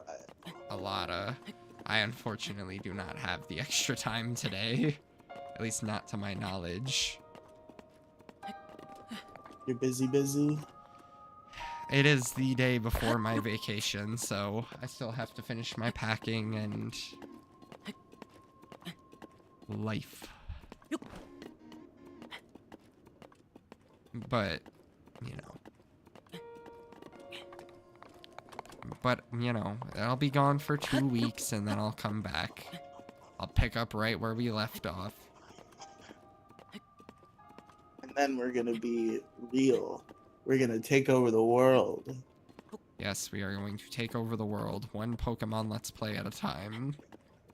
a lot of. I unfortunately do not have the extra time today. At least not to my knowledge. You're busy. It is the day before my vacation, so I still have to finish my packing and life. But, you know, I'll be gone for 2 weeks and then I'll come back. I'll pick up right where we left off. And then we're gonna be real. We're gonna take over the world. Yes, we are going to take over the world, one Pokemon Let's Play at a time.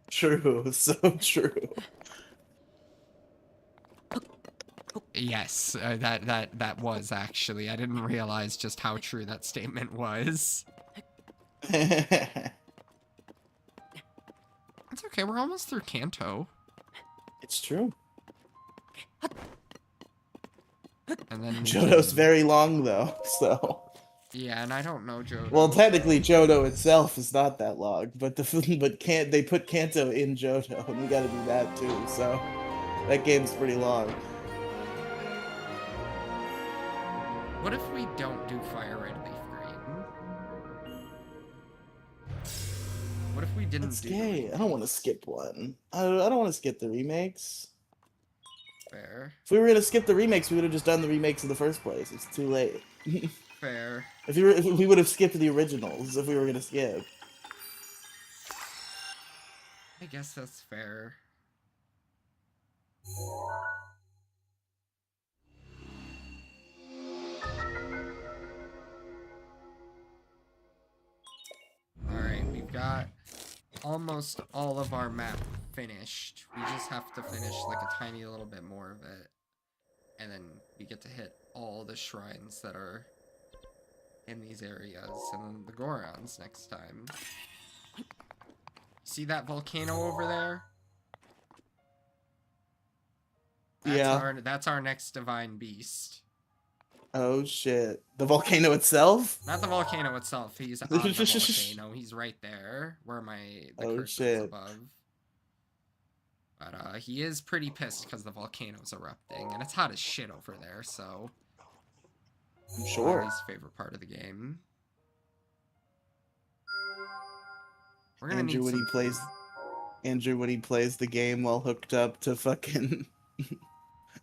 True, so true. Yes, that was actually. I didn't realize just how true that statement was. It's okay, we're almost through Kanto. It's true. And then Johto's very long though, so. Yeah, and I don't know Johto. Well, technically Johto itself is not that long, but they put Kanto in Johto, and we gotta do that too, so that game's pretty long. What if we don't do Fire Red Leaf Green? What if we didn't That's do gay. I don't want to skip one. I don't want to skip the remakes. Fair. If we were gonna skip the remakes, we would have just done the remakes in the first place. It's too late. Fair. If we would have skipped the originals, if we were gonna skip. I guess that's fair. Alright, we've got almost all of our map finished. We just have to finish like a tiny little bit more of it. And then we get to hit all the shrines that are in these areas and the Gorons next time. See that volcano over there? That's our next divine beast. Oh shit. The volcano itself? Not the volcano itself. He's on the volcano. He's right there where the cursor is above. But he is pretty pissed because the volcano's erupting, and it's hot as shit over there. So I'm sure. His favorite part of the game. We're gonna Andrew, when he plays the game while hooked up to fucking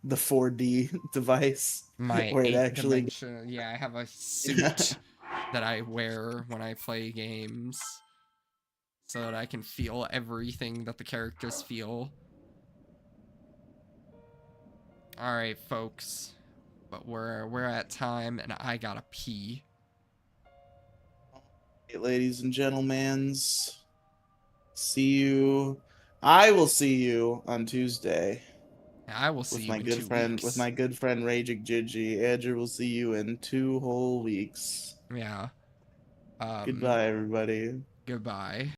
the 4D device. My where it 8th actually dimension. Yeah, I have a suit that I wear when I play games so that I can feel everything that the characters feel. All right, folks. But we're at time, and I gotta pee. Hey, ladies and gentlemen, see you. I will see you on Tuesday I will see with you my in good 2 friend, weeks. Raging Gigi. Andrew will see you in 2 whole weeks. Yeah. Goodbye, everybody. Goodbye.